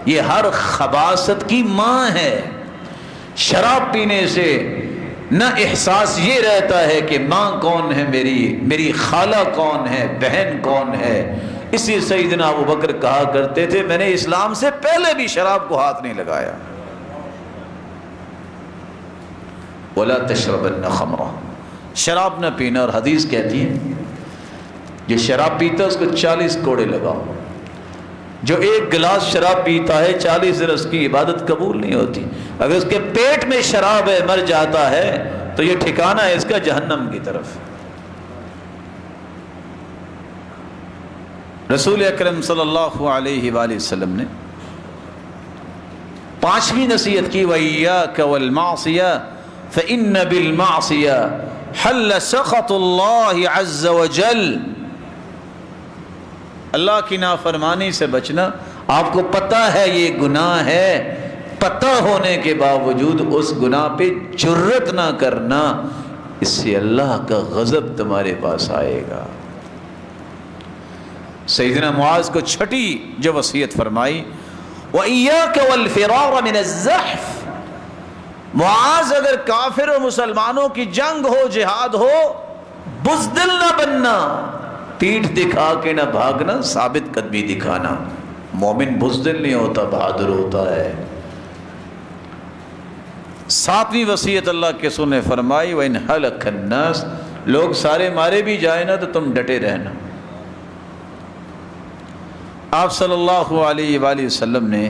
یہ ہر خباثت کی ماں ہے۔ شراب پینے سے نہ احساس یہ رہتا ہے کہ ماں کون ہے میری خالہ کون ہے، بہن کون ہے۔ اسی سیدنا ابوبکر کہا کرتے تھے میں نے اسلام سے پہلے بھی شراب کو ہاتھ نہیں لگایا۔ وَلَا تَشْرَبَنَّ خَمْرًا، شراب نہ پینا، اور حدیث کہتی ہے جو شراب پیتا ہے اس کو 40 کوڑے لگاؤ، جو ایک گلاس شراب پیتا ہے 40 دن اس کی عبادت قبول نہیں ہوتی۔ اگر اس کے پیٹ میں شراب ہے، مر جاتا ہے تو یہ ٹھکانہ ہے اس کا جہنم کی طرف۔ رسول اکرم صلی اللہ علیہ وآلہ وسلم نے 5ویں نصیحت کی وَإِيَّاكَ وَالْمَعْصِيَةَ فَإِنَّ بِالْمَعْصِيَةِ حَلَّ سَخَطُ اللَّهِ عَزَّ وَجَلَّ، اللہ کی نافرمانی سے بچنا۔ آپ کو پتہ ہے یہ گناہ ہے، پتہ ہونے کے باوجود اس گناہ پہ جرت نہ کرنا، اس سے اللہ کا غضب تمہارے پاس آئے گا۔ سیدنا معاذ کو چھٹی جو وصیت فرمائی وَإِيَّاكَ وَالْفِرَارَ مِنَ الزَّحْفِ، معاذ اگر کافر و مسلمانوں کی جنگ ہو، جہاد ہو، بزدل نہ بننا، پیٹھ دکھا کے نہ بھاگنا، ثابت قدمی دکھانا۔ مومن بزدل نہیں ہوتا، بہادر ہوتا ہے۔ 7ویں وصیت اللہ کے رسول نے فرمائی وَإِنْ هَلَكَ النَّاسُ، لوگ سارے مارے بھی جائیں نا تو تم ڈٹے رہنا۔ آپ صلی اللہ علیہ وآلہ وسلم نے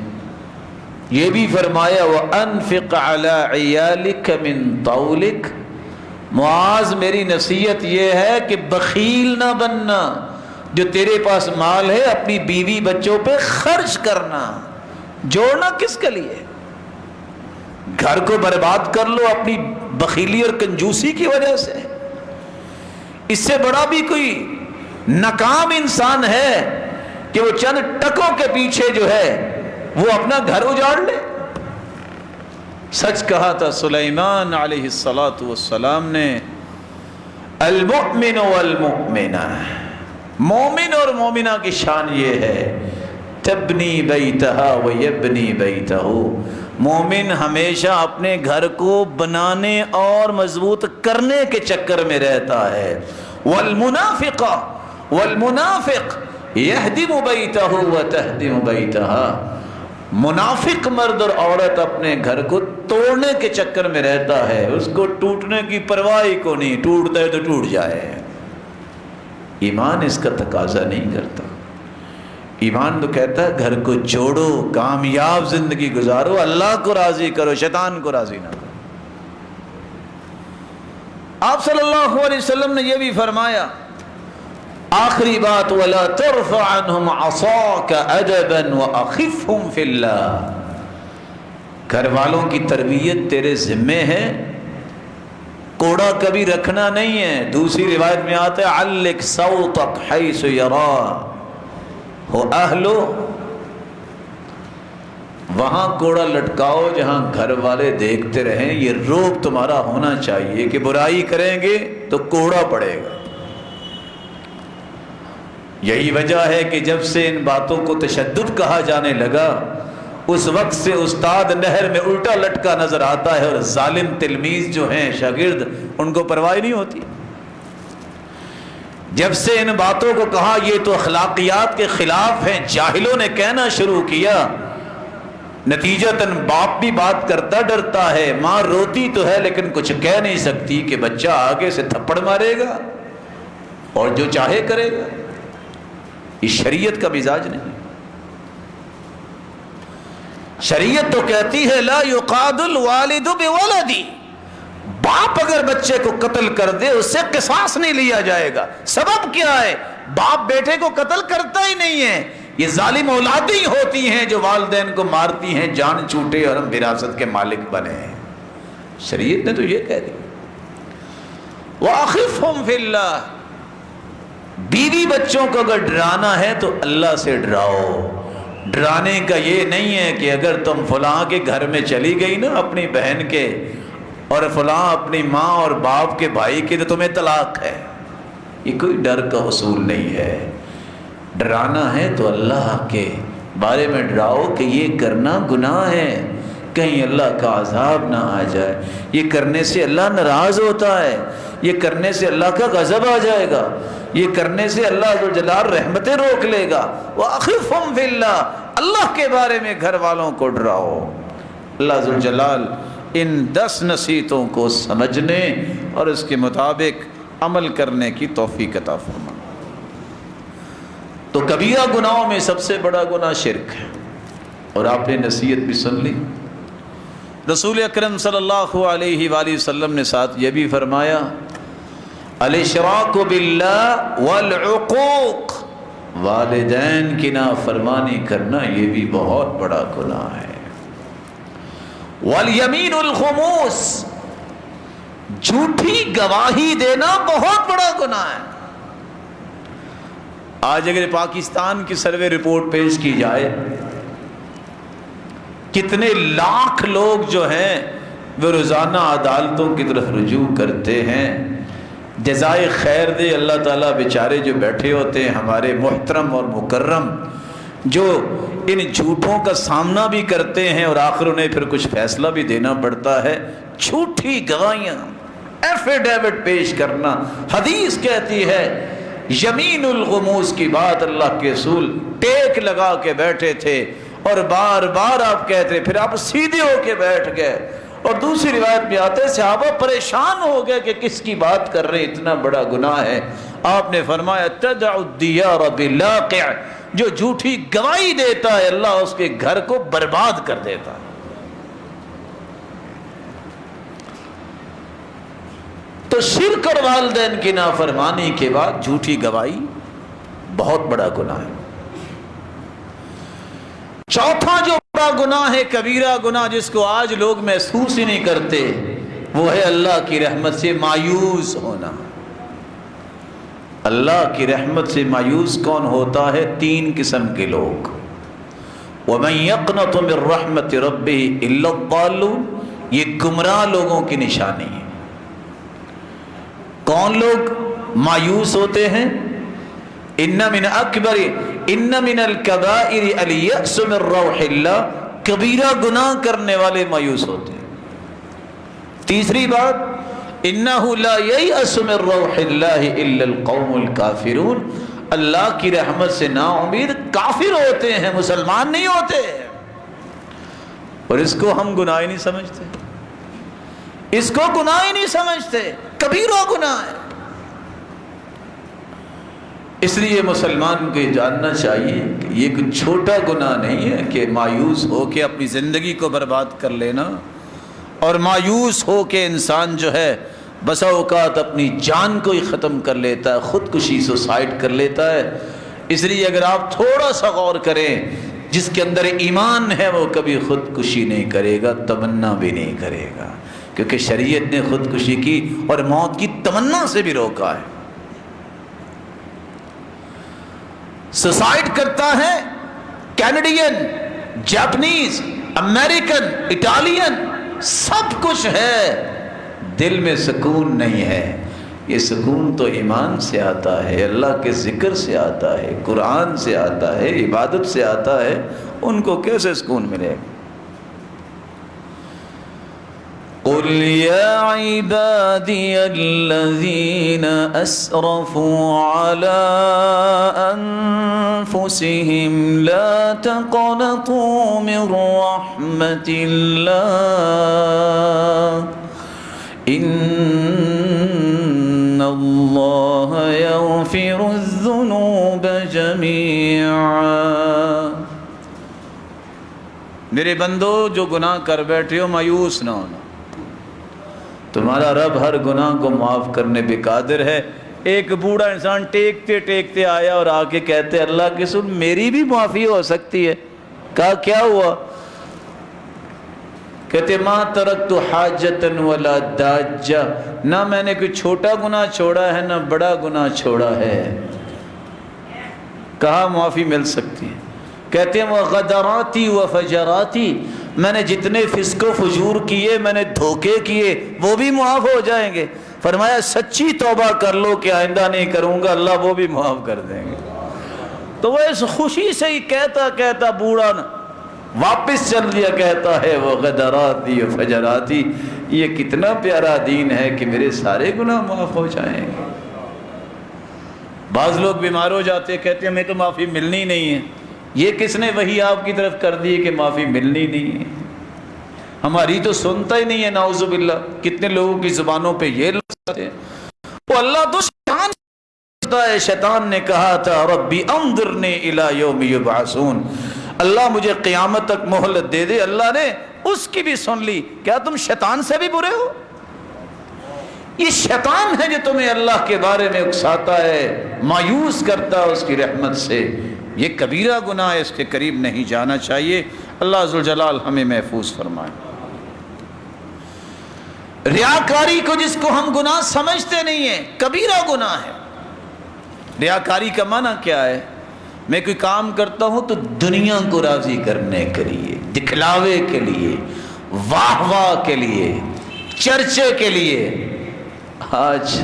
یہ بھی فرمایا وَأَنفِقْ عَلَىٰ عِيَالِكَ مِن طَوْلِكَ، معاذ میری نصیحت یہ ہے کہ بخیل نہ بننا، جو تیرے پاس مال ہے اپنی بیوی بچوں پہ خرچ کرنا، جوڑنا کس کے لیے؟ گھر کو برباد کر لو اپنی بخیلی اور کنجوسی کی وجہ سے۔ اس سے بڑا بھی کوئی ناکام انسان ہے کہ وہ چند ٹکوں کے پیچھے جو ہے وہ اپنا گھر اجاڑ لے۔ سچ کہا تھا سلیمان علیہ الصلاۃ والسلام نے المؤمن والمؤمنہ، مومن اور مومنہ کی شان یہ ہے تبنی بیتہا ویبنی بیتہ، مومن ہمیشہ اپنے گھر کو بنانے اور مضبوط کرنے کے چکر میں رہتا ہے، والمنافق یہدم بیتہ وتہدم بیتہا، منافق مرد اور عورت اپنے گھر کو توڑنے کے چکر میں رہتا ہے، اس کو ٹوٹنے کی پرواہ کو نہیں، ٹوٹتا ہے تو ٹوٹ جائے۔ ایمان اس کا تقاضا نہیں کرتا، ایمان تو کہتا ہے گھر کو جوڑو، کامیاب زندگی گزارو، اللہ کو راضی کرو، شیطان کو راضی نہ کرو۔ آپ صلی اللہ علیہ وسلم نے یہ بھی فرمایا، آخری بات، وَلَا تَرْفَعْ عَنْهُمْ عَصَاكَ أَدَبًا وَأَخِفْهُمْ فِي اللَّهِ، گھر والوں کی تربیت تیرے ذمے ہے، کوڑا کبھی رکھنا نہیں ہے۔ دوسری روایت میں آتا ہے عَلِّقْ صَوْتَكْ حَيْثُ يَرَى هُ أَهْلُ، وہاں کوڑا لٹکاؤ جہاں گھر والے دیکھتے رہیں، یہ روب تمہارا ہونا چاہیے کہ برائی کریں گے تو کوڑا پڑے گا۔ یہی وجہ ہے کہ جب سے ان باتوں کو تشدد کہا جانے لگا، اس وقت سے استاد نہر میں الٹا لٹکا نظر آتا ہے، اور ظالم تلمیذ جو ہیں شاگرد، ان کو پرواہ نہیں ہوتی۔ جب سے ان باتوں کو کہا یہ تو اخلاقیات کے خلاف ہیں، جاہلوں نے کہنا شروع کیا، نتیجتاً باپ بھی بات کرتا ڈرتا ہے، ماں روتی تو ہے لیکن کچھ کہہ نہیں سکتی کہ بچہ آگے سے تھپڑ مارے گا اور جو چاہے کرے گا۔ یہ شریعت کا مزاج نہیں۔ شریعت تو کہتی ہے لا یقاد الوالد بولدی، باپ اگر بچے کو قتل کر دے اس سے قصاص نہیں لیا جائے گا۔ سبب کیا ہے؟ باپ بیٹے کو قتل کرتا ہی نہیں ہے، یہ ظالم اولادیں ہوتی ہیں جو والدین کو مارتی ہیں، جان چھوٹے اور ہم وراثت کے مالک بنے ہیں۔ شریعت نے تو یہ کہہ دیا وَأَخِفْهُمْ فِي اللَّهِ، بیوی بچوں کو اگر ڈرانا ہے تو اللہ سے ڈراؤ۔ ڈرانے کا یہ نہیں ہے کہ اگر تم فلاں کے گھر میں چلی گئی نا اپنی بہن کے، اور فلاں اپنی ماں اور باپ کے بھائی کے، تو تمہیں طلاق ہے۔ یہ کوئی ڈر کا اصول نہیں ہے۔ ڈرانا ہے تو اللہ کے بارے میں ڈراؤ کہ یہ کرنا گناہ ہے، کہیں اللہ کا عذاب نہ آ جائے، یہ کرنے سے اللہ ناراض ہوتا ہے، یہ کرنے سے اللہ کا غضب آ جائے گا، یہ کرنے سے اللہ ذوالجلال رحمتیں روک لے گا۔ وَأَخِفْهُمْ فِي اللَّهِ، اللہ کے بارے میں گھر والوں کو ڈراؤ۔ اللہ ذوالجلال ان 10 نصیحتوں کو سمجھنے اور اس کے مطابق عمل کرنے کی توفیق عطا فرمائے۔ تو کبیرہ گناہوں میں سب سے بڑا گناہ شرک ہے، اور آپ نے نصیحت بھی سن لی۔ رسول اکرم صلی اللہ علیہ وآلہ وسلم نے ساتھ یہ بھی فرمایا الاشراک باللہ والعقوق، والدین کی نافرمانی کرنا یہ بھی بہت بڑا گناہ ہے۔ والیمین الخموس، جھوٹی گواہی دینا بہت بڑا گناہ ہے۔ آج اگر پاکستان کی سروے رپورٹ پیش کی جائے، کتنے لاکھ لوگ جو ہیں وہ روزانہ عدالتوں کی طرف رجوع کرتے ہیں، جزائے خیر دے اللہ تعالیٰ، بیچارے جو بیٹھے ہوتے ہیں ہمارے محترم اور مکرم، جو ان جھوٹوں کا سامنا بھی کرتے ہیں اور آخر انہیں پھر کچھ فیصلہ بھی دینا پڑتا ہے۔ جھوٹی گواہیاں، ایفیڈیوٹ پیش کرنا، حدیث کہتی ہے یمین الغموس کی بات اللہ کے رسول ٹیک لگا کے بیٹھے تھے، اور بار بار آپ کہتے، پھر آپ سیدھے ہو کے بیٹھ گئے، اور دوسری روایت میں آتے ہیں صحابہ پریشان ہو گئے کہ کس کی بات کر رہے، اتنا بڑا گناہ ہے۔ آپ نے فرمایا تدع الدیار باللاقع، جو جھوٹی گواہی دیتا ہے اللہ اس کے گھر کو برباد کر دیتا ہے۔ تو شرک اور والدین کی نافرمانی کے بعد جھوٹی گواہی بہت بڑا گناہ ہے۔ چوتھا جو بڑا گناہ ہے، کبیرہ گناہ، جس کو آج لوگ محسوس ہی نہیں کرتے، وہ ہے اللہ کی رحمت سے مایوس ہونا۔ اللہ کی رحمت سے مایوس کون ہوتا ہے؟ 3 قسم کے لوگ۔ وَمَن يَقْنَطُ مِن رَحْمَةِ رَبِّهِ إِلَّا الضَّالُّونَ، یہ گمراہ لوگوں کی نشانی ہے۔ کون لوگ مایوس ہوتے ہیں؟ ان من الکبائر الیأس من روح اللہ، کبیرہ گناہ کرنے والے مایوس ہوتے ہیں۔ تیسری بات، انہ لا ییأس من روح اللہ الا القوم الکافرون، اللہ کی رحمت سے نا امید کافر ہوتے ہیں، مسلمان نہیں ہوتے۔ اور اس کو ہم گناہ ہی نہیں سمجھتے، اس کو گناہ ہی نہیں سمجھتے، کبیرہ گناہ ہے۔ اس لیے مسلمان کو یہ جاننا چاہیے کہ یہ کوئی چھوٹا گناہ نہیں ہے کہ مایوس ہو کے اپنی زندگی کو برباد کر لینا، اور مایوس ہو کے انسان جو ہے بسا اوقات اپنی جان کو ہی ختم کر لیتا ہے، خودکشی سوسائڈ کر لیتا ہے۔ اس لیے اگر آپ تھوڑا سا غور کریں، جس کے اندر ایمان ہے وہ کبھی خودکشی نہیں کرے گا، تمنا بھی نہیں کرے گا، کیونکہ شریعت نے خودکشی کی اور موت کی تمنا سے بھی روکا ہے۔ سوسائڈ کرتا ہے کینیڈین، جاپنیز، امریکن، اٹالین، سب کچھ ہے، دل میں سکون نہیں ہے۔ یہ سکون تو ایمان سے آتا ہے، اللہ کے ذکر سے آتا ہے، قرآن سے آتا ہے، عبادت سے آتا ہے، ان کو کیسے سکون ملے گا؟ قل یا عبادی الذین اسرفوا علی انفسهم لا تقنطوا من رحمت اللہ ان اللہ یغفر الذنوب جمیعا۔ میرے بندو جو گناہ کر بیٹھے ہو مایوس نہ ہونا، تمہارا رب ہر گناہ کو معاف کرنے پہ قادر ہے۔ ایک بوڑھا انسان ٹیکتے ٹیکتے آیا اور آ کے کہتے اللہ کی سن میری بھی معافی ہو سکتی ہے۔ کہا کیا ہوا؟ کہتے ما ترکت حاجتا ولا داجہ، نہ میں نے کوئی چھوٹا گناہ چھوڑا ہے نہ بڑا گناہ چھوڑا ہے۔ کہا معافی مل سکتی ہے۔ کہتے ہیں وغدراتی وفجراتی، میں نے جتنے فسق و فجور کیے، میں نے دھوکے کیے، وہ بھی معاف ہو جائیں گے۔ فرمایا سچی توبہ کر لو کہ آئندہ نہیں کروں گا، اللہ وہ بھی معاف کر دیں گے۔ تو وہ اس خوشی سے ہی کہتا کہتا بوڑھا واپس چل دیا، کہتا ہے وہ غدراتی و فجراتی، یہ کتنا پیارا دین ہے کہ میرے سارے گناہ معاف ہو جائیں گے۔ بعض لوگ بیمار ہو جاتے کہتے ہیں ہمیں تو معافی ملنی نہیں ہے۔ یہ کس نے وحی آپ کی طرف کر دی کہ معافی ملنی نہیں ہے؟ ہماری تو سنتا ہی نہیں ہے، نعوذ باللہ۔ کتنے لوگوں کی زبانوں پہ یہ لفظ ہے، وہ اللہ تو شیطان ہے۔ شیطان نے کہا تھا ربی انظرنی الی یوم یبعثون، اللہ مجھے قیامت تک مہلت دے دے۔ اللہ نے اس کی بھی سن لی۔ کیا تم شیطان سے بھی برے ہو؟ یہ شیطان ہے جو تمہیں اللہ کے بارے میں اکساتا ہے، مایوس کرتا ہے اس کی رحمت سے۔ یہ کبیرہ گناہ ہے، اس کے قریب نہیں جانا چاہیے۔ اللہ ذوالجلال ہمیں محفوظ فرمائے۔ ریاکاری کو جس کو ہم گناہ سمجھتے نہیں ہیں، کبیرہ گناہ ہے۔ ریاکاری کا معنی کیا ہے؟ میں کوئی کام کرتا ہوں تو دنیا کو راضی کرنے کے لیے، دکھلاوے کے لیے، واہ واہ کے لیے، چرچے کے لیے۔ آج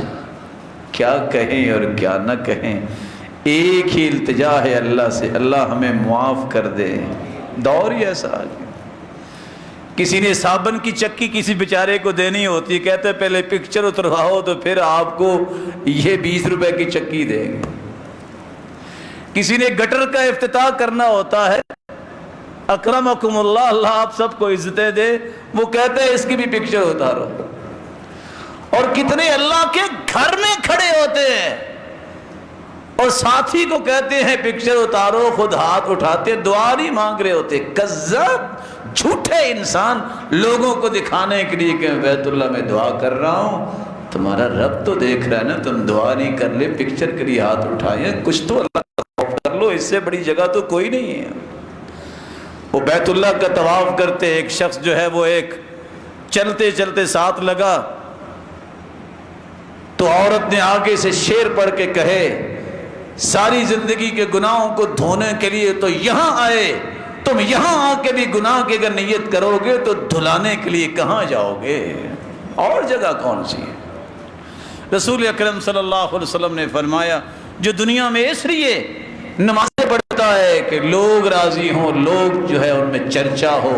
کیا کہیں اور کیا نہ کہیں، ایک ہی التجا ہے اللہ سے، اللہ ہمیں معاف کر دے۔ دور ہی ایسا آ گیا۔ کسی نے صابن کی چکی کسی بیچارے کو دینی ہوتی، کہتے پہلے پکچر اترواؤ تو پھر آپ کو یہ 20 روپے کی چکی دیں گے۔ کسی نے گٹر کا افتتاح کرنا ہوتا ہے، اکرمکم اللہ، اللہ آپ سب کو عزتیں دے، وہ کہتے ہیں اس کی بھی پکچر اتارو۔ اور کتنے اللہ کے گھر میں کھڑے ہوتے ہیں اور ساتھی کو کہتے ہیں پکچر اتارو، خود ہاتھ اٹھاتے دعا نہیں مانگ رہے ہوتے۔ کذاب، جھوٹے انسان، لوگوں کو دکھانے کے لیے کہ میں بیت اللہ میں دعا کر رہا ہوں۔ تمہارا رب تو دیکھ رہا ہے نا، تم دعا نہیں کر لے، پکچر کے لیے ہاتھ اٹھائے، کچھ تو اللہ کا خوف کر لو، اس سے بڑی جگہ تو کوئی نہیں ہے۔ وہ بیت اللہ کا طواف کرتے، ایک شخص جو ہے وہ ایک چلتے چلتے ساتھ لگا تو عورت نے آگے سے شعر پڑھ کے کہے ساری زندگی کے گناہوں کو دھونے کے لیے تو یہاں آئے، تم یہاں آ کے بھی گناہ کی اگر نیت کرو گے تو دھلانے کے لیے کہاں جاؤ گے؟ اور جگہ کون سی ہے؟ رسول اکرم صلی اللہ علیہ وسلم نے فرمایا جو دنیا میں اس لیے نمازیں پڑھتا ہے کہ لوگ راضی ہوں، لوگ جو ہے ان میں چرچا ہو،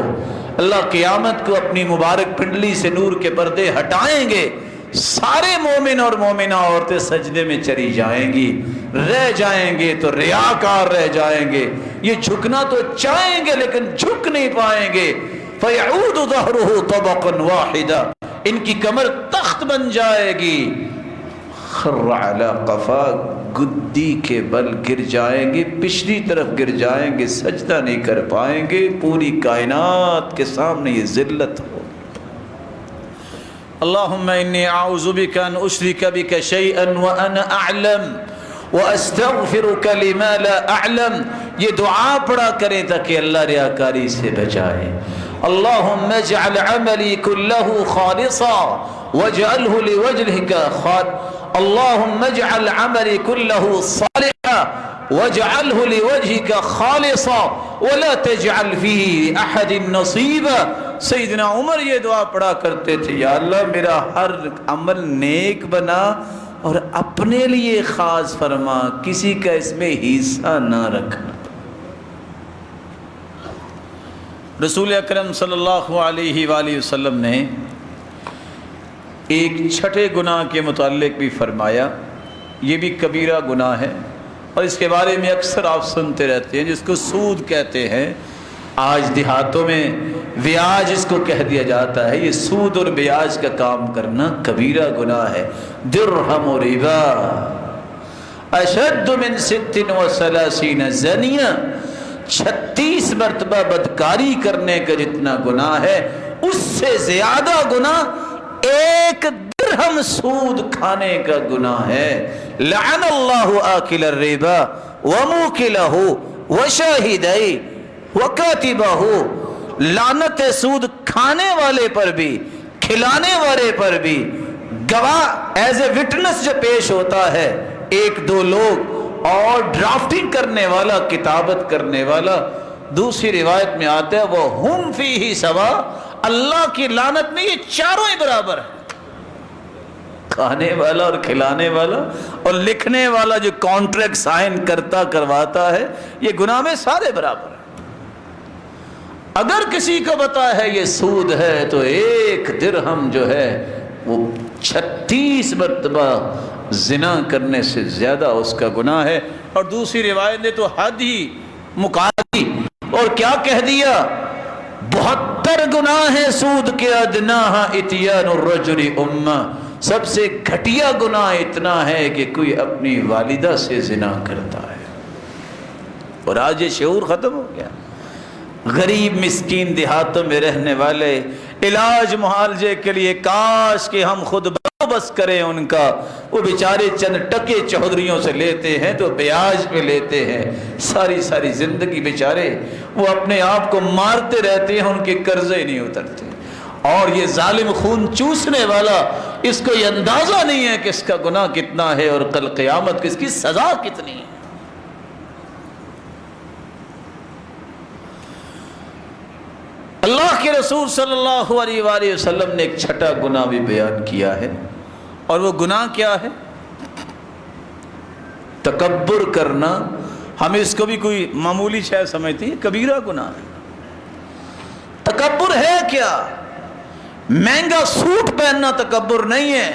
اللہ قیامت کو اپنی مبارک پنڈلی سے نور کے پردے ہٹائیں گے، سارے مومن اور مومنہ عورتیں سجدے میں چلی جائیں گی، رہ جائیں گے تو ریاکار رہ جائیں گے، یہ جھکنا تو چاہیں گے لیکن جھک نہیں پائیں گے، فَيَعُودُ ظَهْرُهُ طَبَقًا وَاحِدًا، ان کی کمر تخت بن جائے گی، خر علی قفا، گدی کے بل گر جائیں گے، پچھلی طرف گر جائیں گے، سجدہ نہیں کر پائیں گے، پوری کائنات کے سامنے یہ ذلت ہو۔ اللہم انی اعوذ بک ان اشرک بک شیئا وانا اعلم واستغفرک لما لا اعلم، یہ دعا پڑھا کریں تاکہ اللہ ریاکاری سے بچائے۔ اللہم اجعل عملی کلہ خالصا واجعلہ لوجہک اللہم اجعل عملی کلہ صالحا واجعلہ لوجہک خالصا ولا تجعل فیہ احد نصیبا۔ سیدنا عمر یہ دعا پڑھا کرتے تھے، یا اللہ میرا ہر عمل نیک بنا اور اپنے لیے خاص فرما، کسی کا اس میں حصہ نہ رکھنا۔ رسول اکرم صلی اللہ علیہ وآلہ وسلم نے ایک چھٹے گناہ کے متعلق بھی فرمایا، یہ بھی کبیرہ گناہ ہے اور اس کے بارے میں اکثر آپ سنتے رہتے ہیں، جس کو سود کہتے ہیں، آج دیہاتوں میں بیاج اس کو کہہ دیا جاتا ہے۔ یہ سود اور بیاج کا کام کرنا کبیرہ گناہ ہے۔ درہم و ربا اشد من 36 زنیہ، 36 مرتبہ بدکاری کرنے کا جتنا گناہ ہے اس سے زیادہ گناہ ایک درہم سود کھانے کا گناہ ہے۔ لعن اللہ آکل الربا وموکلہ وشاہدی وکاتبہ، لعنت سود کھانے والے پر بھی، کھلانے والے پر بھی، گواہ ایز اے وٹنس جو پیش ہوتا ہے ایک دو لوگ، اور ڈرافٹنگ کرنے والا، کتابت کرنے والا۔ دوسری روایت میں آتا ہے وہ ہم فیہ سوا، اللہ کی لعنت میں یہ چاروں ہی برابر ہیں، کھانے والا اور کھلانے والا اور لکھنے والا جو کانٹریکٹ سائن کرتا کرواتا ہے، یہ گناہ میں سارے برابر ہیں۔ اگر کسی کو پتا ہے یہ سود ہے تو ایک درہم جو ہے وہ 36 مرتبہ زنا کرنے سے زیادہ اس کا گناہ ہے۔ اور دوسری روایت نے تو حد ہی مکا دی اور کیا کہہ دیا، 72 گناہ ہیں سود کے، ادناہا اتیان الرجل امہ، سب سے گھٹیا گناہ اتنا ہے کہ کوئی اپنی والدہ سے زنا کرتا ہے۔ اور آج یہ شعور ختم ہو گیا۔ غریب مسکین دیہاتوں میں رہنے والے علاج معالجے کے لیے کاش کہ ہم خود بس کریں ان کا، وہ بیچارے چند ٹکے چودھریوں سے لیتے ہیں تو بیاج پہ لیتے ہیں، ساری ساری زندگی بیچارے وہ اپنے آپ کو مارتے رہتے ہیں، ان کے قرضے نہیں اترتے۔ اور یہ ظالم خون چوسنے والا، اس کو یہ اندازہ نہیں ہے کہ اس کا گناہ کتنا ہے اور کل قیامت کو اس کی سزا کتنی ہے۔ اللہ کے رسول صلی اللہ علیہ وآلہ وسلم نے ایک چھٹا گناہ بھی بیان کیا ہے، اور وہ گناہ کیا ہے؟ تکبر کرنا۔ ہم اس کو بھی کوئی معمولی شے سمجھتے ہیں، کبیرہ گناہ ہے۔ تکبر ہے کیا؟ مہنگا سوٹ پہننا تکبر نہیں ہے،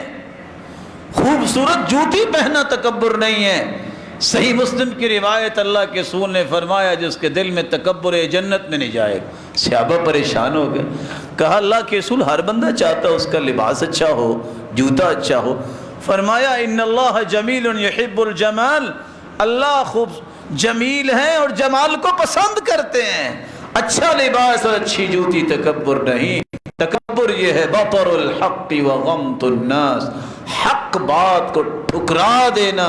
خوبصورت جوتی پہننا تکبر نہیں ہے۔ صحیح مسلم کی روایت، اللہ کے رسول نے فرمایا جس کے دل میں تکبر ہے جنت میں نہیں جائے گا۔ صحابہ پریشان ہو گئے، کہا اللہ کے رسول ہر بندہ چاہتا ہے اس کا لباس اچھا ہو، جوتا اچھا ہو۔ فرمایا ان اللہ جمیل یحب الجمال، اللہ خوب جمیل ہیں اور جمال کو پسند کرتے ہیں۔ اچھا لباس اور اچھی جوتی تکبر نہیں، تکبر یہ ہے بطر الحق وغمط الناس، حق بات کو ٹھکرا دینا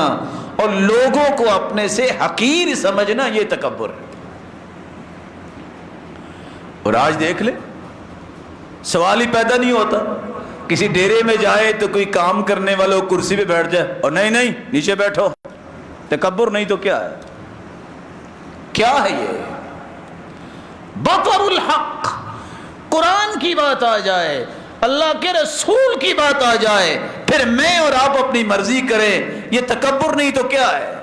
اور لوگوں کو اپنے سے حقیر سمجھنا، یہ تکبر ہے۔ اور آج دیکھ لیں، سوال ہی پیدا نہیں ہوتا، کسی ڈیرے میں جائے تو کوئی کام کرنے والا کرسی پہ بیٹھ جائے اور نہیں نہیں نیچے بیٹھو، تکبر نہیں تو کیا ہے؟ کیا ہے یہ؟ بطر الحق، قرآن کی بات آ جائے، اللہ کے رسول کی بات آ جائے پھر میں اور آپ اپنی مرضی کریں، یہ تکبر نہیں تو کیا ہے؟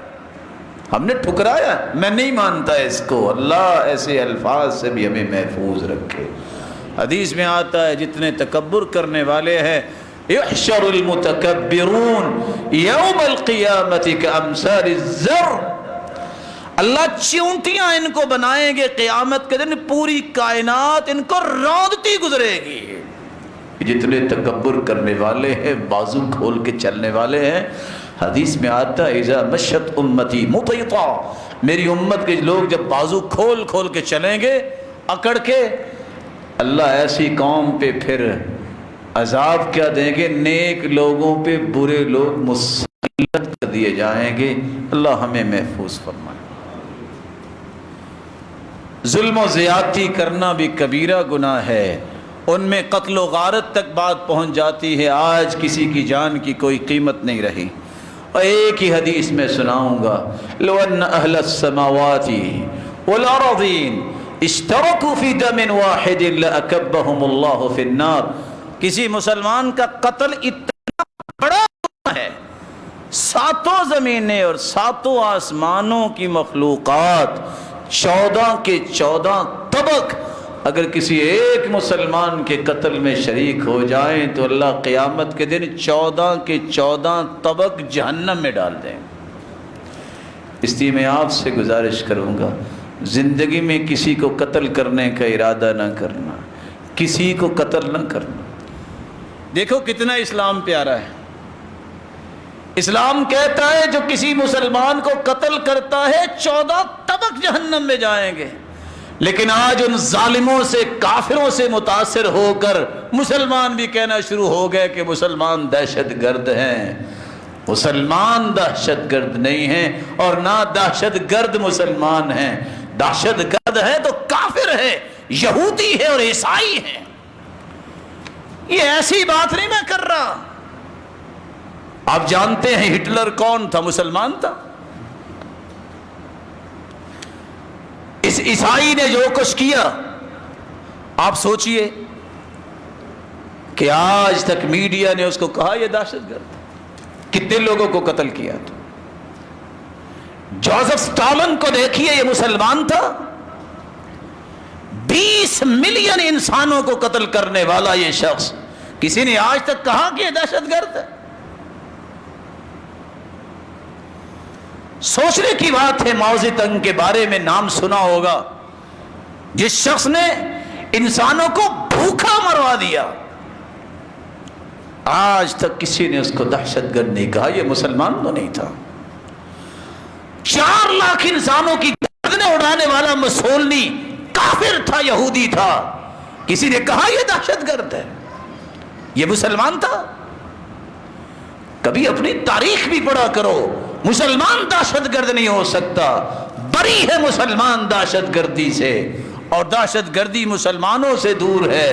ہم نے ٹھکرایا، میں نہیں مانتا اس کو۔ اللہ ایسے الفاظ سے بھی ہمیں محفوظ رکھے۔ حدیث میں آتا ہے جتنے تکبر کرنے والے ہیں یحشر المتکبرون یوم القیامت کامثال الزر، اللہ چونٹیاں ان کو بنائیں گے قیامت کے دن، پوری کائنات ان کو روندتی گزرے گی۔ جتنے تکبر کرنے والے ہیں، بازو کھول کے چلنے والے ہیں، حدیث میں آتا ہے اذا مشت امتی مطیطا، میری امت کے لوگ جب بازو کھول کھول کے چلیں گے اکڑ کے، اللہ ایسی قوم پہ پھر عذاب کیا دیں گے، نیک لوگوں پہ برے لوگ مسلط کر دیے جائیں گے۔ اللہ ہمیں محفوظ فرمائے۔ ظلم و زیادتی کرنا بھی کبیرہ گناہ ہے، ان میں قتل و غارت تک بات پہنچ جاتی ہے۔ آج کسی کی جان کی کوئی قیمت نہیں رہی۔ اور ایک ہی حدیث میں سناؤں گا، لو ان اہل السماوات والارضین اشترکوا فی دم واحد لاکبہم اللہ فی النار، کسی مسلمان کا قتل اتنا بڑا ہے، ساتوں زمینیں اور ساتوں آسمانوں کی مخلوقات 14 کے 14 طبق اگر کسی ایک مسلمان کے قتل میں شریک ہو جائیں تو اللہ قیامت کے دن 14 کے 14 طبق جہنم میں ڈال دیں۔ اس لیے میں آپ سے گزارش کروں گا، زندگی میں کسی کو قتل کرنے کا ارادہ نہ کرنا، کسی کو قتل نہ کرنا۔ دیکھو کتنا اسلام پیارا ہے۔ اسلام کہتا ہے جو کسی مسلمان کو قتل کرتا ہے 14 طبق جہنم میں جائیں گے، لیکن آج ان ظالموں سے، کافروں سے متاثر ہو کر مسلمان بھی کہنا شروع ہو گئے کہ مسلمان دہشت گرد ہیں۔ مسلمان دہشت گرد نہیں ہیں اور نہ دہشت گرد مسلمان ہیں، دہشت گرد ہے تو کافر ہے، یہودی ہے اور عیسائی ہیں۔ یہ ایسی بات نہیں میں کر رہا۔ آپ جانتے ہیں ہٹلر کون تھا؟ مسلمان تھا۔ اس عیسائی نے جو کچھ کیا، آپ سوچئے کہ آج تک میڈیا نے اس کو کہا یہ دہشت گرد، کتنے لوگوں کو قتل کیا تھا۔ جوزف سٹالن کو دیکھیے، یہ مسلمان تھا، 20 ملین انسانوں کو قتل کرنے والا یہ شخص، کسی نے آج تک کہا کہ یہ دہشت گرد ہے؟ سوچنے کی بات ہے۔ ماؤ زیدنگ کے بارے میں نام سنا ہوگا، جس شخص نے انسانوں کو بھوکا مروا دیا، آج تک کسی نے اس کو دہشت گرد نہیں کہا۔ یہ مسلمان تو نہیں تھا۔ 4 لاکھ انسانوں کی گردنیں اڑانے والا مسولنی کافر تھا، یہودی تھا، کسی نے کہا یہ دہشت گرد ہے؟ یہ مسلمان تھا؟ کبھی اپنی تاریخ بھی پڑھا کرو۔ مسلمان دہشت گرد نہیں ہو سکتا، بری ہے مسلمان دہشت گردی سے، اور دہشت گردی مسلمانوں سے دور ہے۔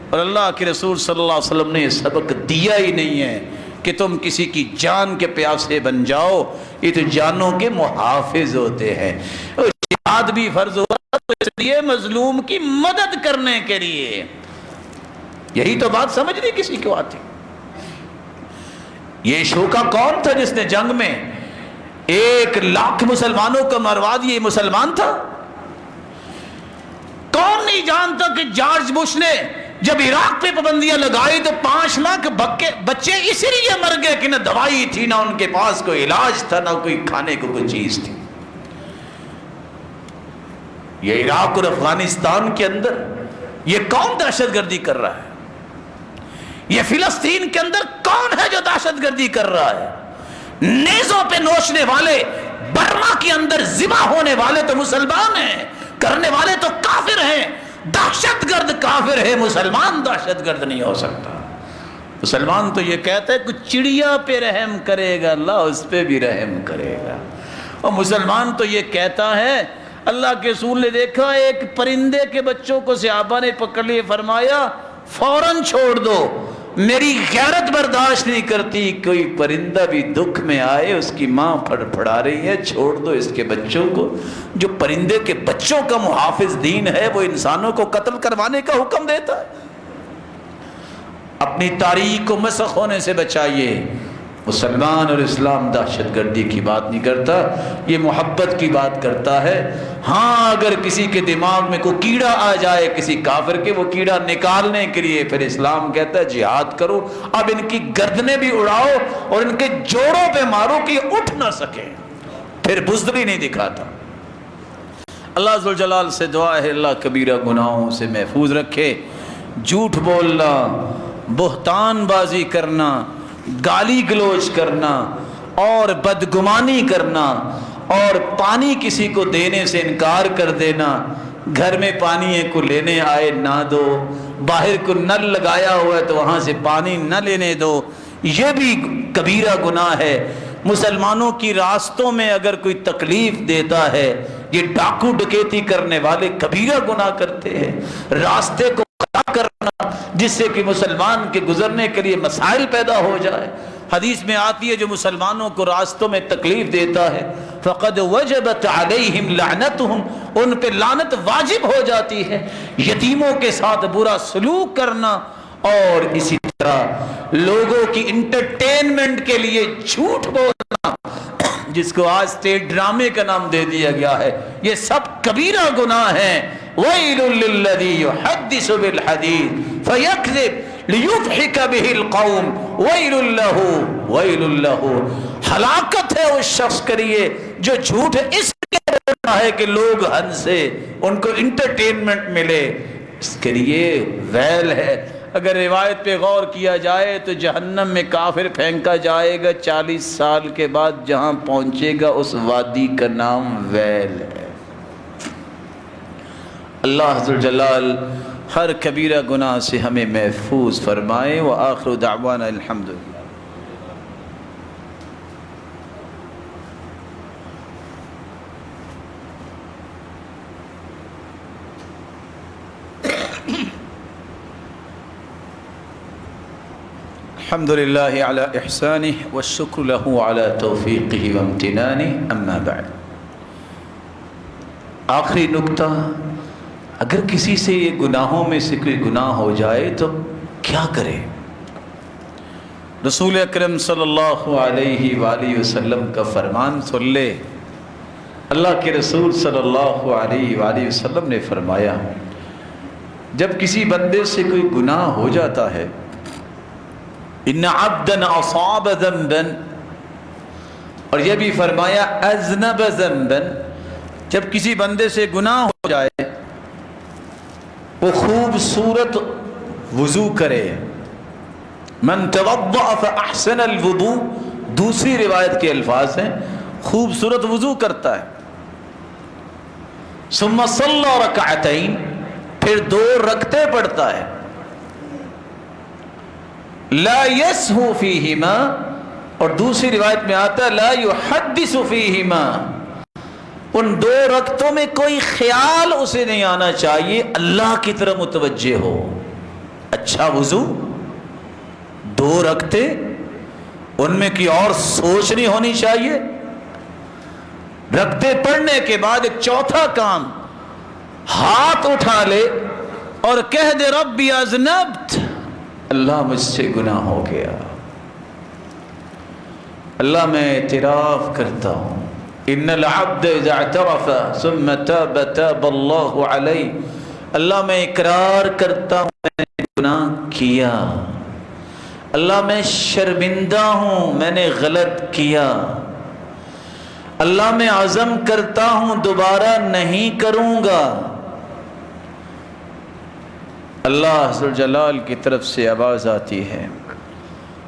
اور اللہ کے رسول صلی اللہ علیہ وسلم نے یہ سبق دیا ہی نہیں ہے کہ تم کسی کی جان کے پیاسے بن جاؤ، یہ تو جانوں کے محافظ ہوتے ہیں۔ اور جہاد بھی فرض ہوا تو اس لیے مظلوم کی مدد کرنے کے لیے، یہی تو بات سمجھ نہیں کسی کو آتی۔ یہ شوکا کون تھا جس نے جنگ میں 1 لاکھ مسلمانوں کو مروا دیا؟ یہ مسلمان تھا؟ کون نہیں جانتا کہ جارج بش نے جب عراق پہ پابندیاں لگائی تو 5 لاکھ بچے اس لیے مر گئے کہ نہ دوائی تھی، نہ ان کے پاس کوئی علاج تھا، نہ کوئی کھانے کو کوئی چیز تھی۔ یہ عراق اور افغانستان کے اندر یہ کون دہشت گردی کر رہا ہے؟ یہ فلسطین کے اندر کون ہے جو دہشت گردی کر رہا ہے؟ نیزوں پہ نوچنے والے، برما کے اندر ذبح ہونے والے تو مسلمان ہیں، کرنے والے تو کافر ہیں۔ دہشت گرد کافر ہے، مسلمان دہشت گرد نہیں ہو سکتا۔ مسلمان تو یہ کہتا ہے کچھ چڑیا پہ رحم کرے گا اللہ اس پہ بھی رحم کرے گا، اور مسلمان تو یہ کہتا ہے، اللہ کے رسول نے دیکھا ایک پرندے کے بچوں کو صحابہ نے پکڑ لیے، فرمایا فوراً چھوڑ دو، میری غیرت برداشت نہیں کرتی، کوئی پرندہ بھی دکھ میں آئے، اس کی ماں پھڑا رہی ہے، چھوڑ دو اس کے بچوں کو۔ جو پرندے کے بچوں کا محافظ دین ہے وہ انسانوں کو قتل کروانے کا حکم دیتا ہے۔ اپنی تاریخ کو مسخ ہونے سے بچائیے۔ مسلمان اور اسلام دہشت گردی کی بات نہیں کرتا، یہ محبت کی بات کرتا ہے۔ ہاں اگر کسی کے دماغ میں کوئی کیڑا آ جائے کسی کافر کے، وہ کیڑا نکالنے کے لیے پھر اسلام کہتا ہے جہاد کرو، اب ان کی گردنیں بھی اڑاؤ اور ان کے جوڑوں پہ مارو کہ یہ اٹھ نہ سکے، پھر بزدلی نہیں دکھاتا۔ اللہ ذوالجلال سے دعا ہے اللہ کبیرہ گناہوں سے محفوظ رکھے۔ جھوٹ بولنا، بہتان بازی کرنا، گالی گلوچ کرنا اور بدگمانی کرنا اور پانی کسی کو دینے سے انکار کر دینا، گھر میں پانی ہے کو لینے آئے نہ دو، باہر کو نل لگایا ہوا ہے تو وہاں سے پانی نہ لینے دو، یہ بھی کبیرہ گناہ ہے۔ مسلمانوں کی راستوں میں اگر کوئی تکلیف دیتا ہے، یہ ڈاکو ڈکیتی کرنے والے کبیرہ گناہ کرتے ہیں۔ راستے کو خطا کرنا جس سے کہ مسلمان کے گزرنے کے لیے مسائل پیدا ہو جائے۔ حدیث میں آتی ہے جو مسلمانوں کو راستوں میں تکلیف دیتا ہے فقد وجبت علیہم لعنتہم، ان پہ لعنت واجب ہو جاتی ہے۔ یتیموں کے ساتھ برا سلوک کرنا اور اسی طرح لوگوں کی انٹرٹینمنٹ کے لیے جھوٹ بولنا، جس کو آج اسٹیج ڈرامے کا نام دے دیا گیا ہے، یہ سب کبیرہ گناہ ہیں۔ وَيْلٌ لِّلَّذِي يُحَدِّثُ بِالْحَدِيثِ فَيَكْذِبُ لِيُضْحِكَ بِهِ الْقَوْمُ وَيْلٌ لَّهُ وَيْلٌ لَّهُ، ہلاکت ہے اس شخص کے لیے جو جھوٹ اس لیے بولتا ہے کہ لوگ ہنسے، ان کو انٹرٹینمنٹ ملے، اس کے لیے ویل ہے۔ اگر روایت پہ غور کیا جائے تو جہنم میں کافر پھینکا جائے گا 40 سال کے بعد، جہاں پہنچے گا اس وادی کا نام ویل ہے۔ اللہ ذوالجلال ہر کبیرہ گناہ سے ہمیں محفوظ فرمائے۔ وآخر دعوانا الحمدللہ۔ الحمد للہ علی احسانہ والشکر لہ علی توفیقہ وامتنانہ، اما بعد۔ آخری نکتہ، اگر کسی سے یہ گناہوں میں سے کوئی گناہ ہو جائے تو کیا کرے؟ رسول اکرم صلی اللہ علیہ وآلہ وسلم کا فرمان سن لے۔ اللہ کے رسول صلی اللہ علیہ وآلہ وسلم نے فرمایا جب کسی بندے سے کوئی گناہ ہو جاتا ہے، ان عبدا اصاب ذنبا، اور یہ بھی فرمایا اذنب ذنبا، جب کسی بندے سے گناہ ہو جائے وہ خوبصورت وضو کرے۔ من توضأ فاحسن الوضوء، دوسری روایت کے الفاظ ہیں خوبصورت وضو کرتا ہے۔ ثم صلی رکعتین، پھر 2 رکعتیں پڑھتا ہے۔ لا یسہو فیہما، اور دوسری روایت میں آتا ہے لا یحدث فیہما، ان 2 رکعتوں میں کوئی خیال اسے نہیں آنا چاہیے، اللہ کی طرف متوجہ ہو۔ اچھا وضو، 2 رکعتیں، ان میں کی اور سوچ نہیں ہونی چاہیے۔ رکعتیں پڑھنے کے بعد ایک چوتھا کام، ہاتھ اٹھا لے اور کہہ دے ربی اذنبت، اللہ مجھ سے گناہ ہو گیا، اللہ میں اعتراف کرتا ہوں۔ ان العبد اذا اعترف ثم تاب تاب اللہ علیہ، اللہ میں اقرار کرتا ہوں میں نے گناہ کیا، اللہ میں شرمندہ ہوں میں نے غلط کیا، اللہ میں عزم کرتا ہوں دوبارہ نہیں کروں گا۔ اللہ ذوالجلال کی طرف سے آواز آتی ہے،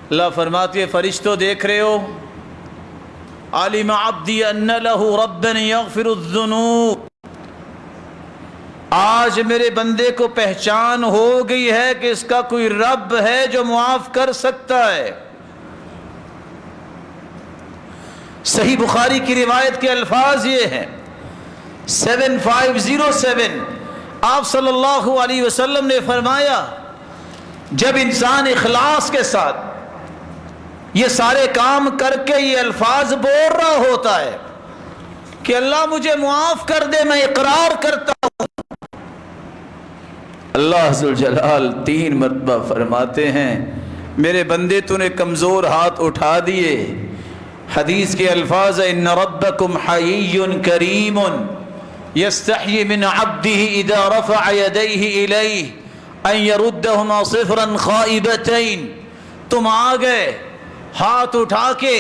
اللہ فرماتی ہے فرشتوں دیکھ رہے ہو، علم عبدی ان لہ ربا یغفر الذنوب، آج میرے بندے کو پہچان ہو گئی ہے کہ اس کا کوئی رب ہے جو معاف کر سکتا ہے۔ صحیح بخاری کی روایت کے الفاظ یہ ہیں 7507، آپ صلی اللہ علیہ وسلم نے فرمایا جب انسان اخلاص کے ساتھ یہ سارے کام کر کے یہ الفاظ بول رہا ہوتا ہے کہ اللہ مجھے معاف کر دے، میں اقرار کرتا ہوں، اللہ ذوالجلال 3 مرتبہ فرماتے ہیں میرے بندے تو نے کمزور ہاتھ اٹھا دیے. حدیث کے الفاظ ان ربکم حیی کریم یستحیی من عبدہ اذا رفع یدیہ الیہ ان یردہما صفرا خائبتین. تم آ گئے ہاتھ اٹھا کے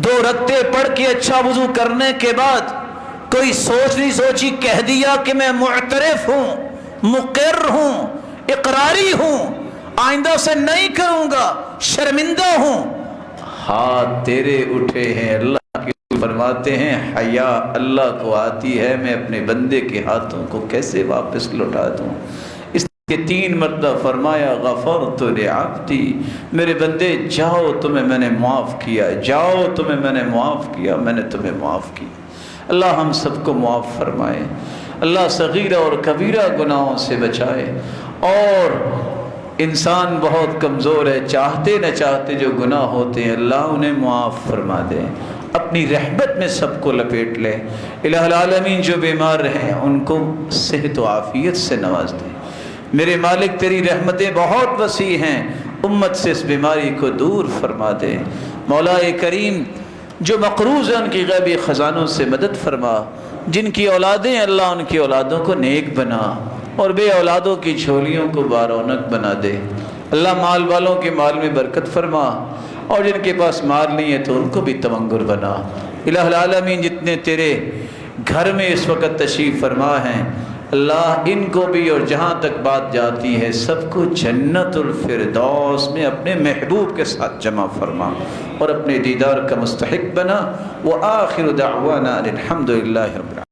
2 رکعتیں پڑھ کے اچھا وضو کرنے کے بعد کوئی سوچ نہیں سوچی کہہ دیا کہ میں معترف ہوں، مقر ہوں، اقراری ہوں، آئندہ سے نہیں کروں گا، شرمندہ ہوں. ہاتھ تیرے اٹھے ہیں. اللہ کے فرماتے ہیں حیا اللہ کو آتی ہے، میں اپنے بندے کے ہاتھوں کو کیسے واپس لوٹا دوں. اس کے 3 مرتبہ فرمایا غفرت لعبدی، میرے بندے جاؤ تمہیں میں نے معاف کیا، جاؤ تمہیں میں نے معاف کیا، میں نے تمہیں معاف کیا. اللہ ہم سب کو معاف فرمائے. اللہ صغیرہ اور کبیرہ گناہوں سے بچائے. اور انسان بہت کمزور ہے، چاہتے نہ چاہتے جو گناہ ہوتے ہیں اللہ انہیں معاف فرما دے، اپنی رحمت میں سب کو لپیٹ لے. الہ العالمین جو بیمار ہیں ان کو صحت و عافیت سے نواز دے. میرے مالک تیری رحمتیں بہت وسیع ہیں، امت سے اس بیماری کو دور فرما دے. مولا کریم جو مقروض ہیں ان کی غیبی خزانوں سے مدد فرما. جن کی اولادیں اللہ ان کی اولادوں کو نیک بنا اور بے اولادوں کی جھولیوں کو بارونق بنا دے. اللہ مال والوں کے مال میں برکت فرما اور جن کے پاس مال نہیں ہے تو ان کو بھی تمنگر بنا. الہ العالمین جتنے تیرے گھر میں اس وقت تشریف فرما ہیں اللہ ان کو بھی اور جہاں تک بات جاتی ہے سب کو جنت الفردوس میں اپنے محبوب کے ساتھ جمع فرما اور اپنے دیدار کا مستحق بنا. وآخر دعوانا الحمدللہ رب العالمین.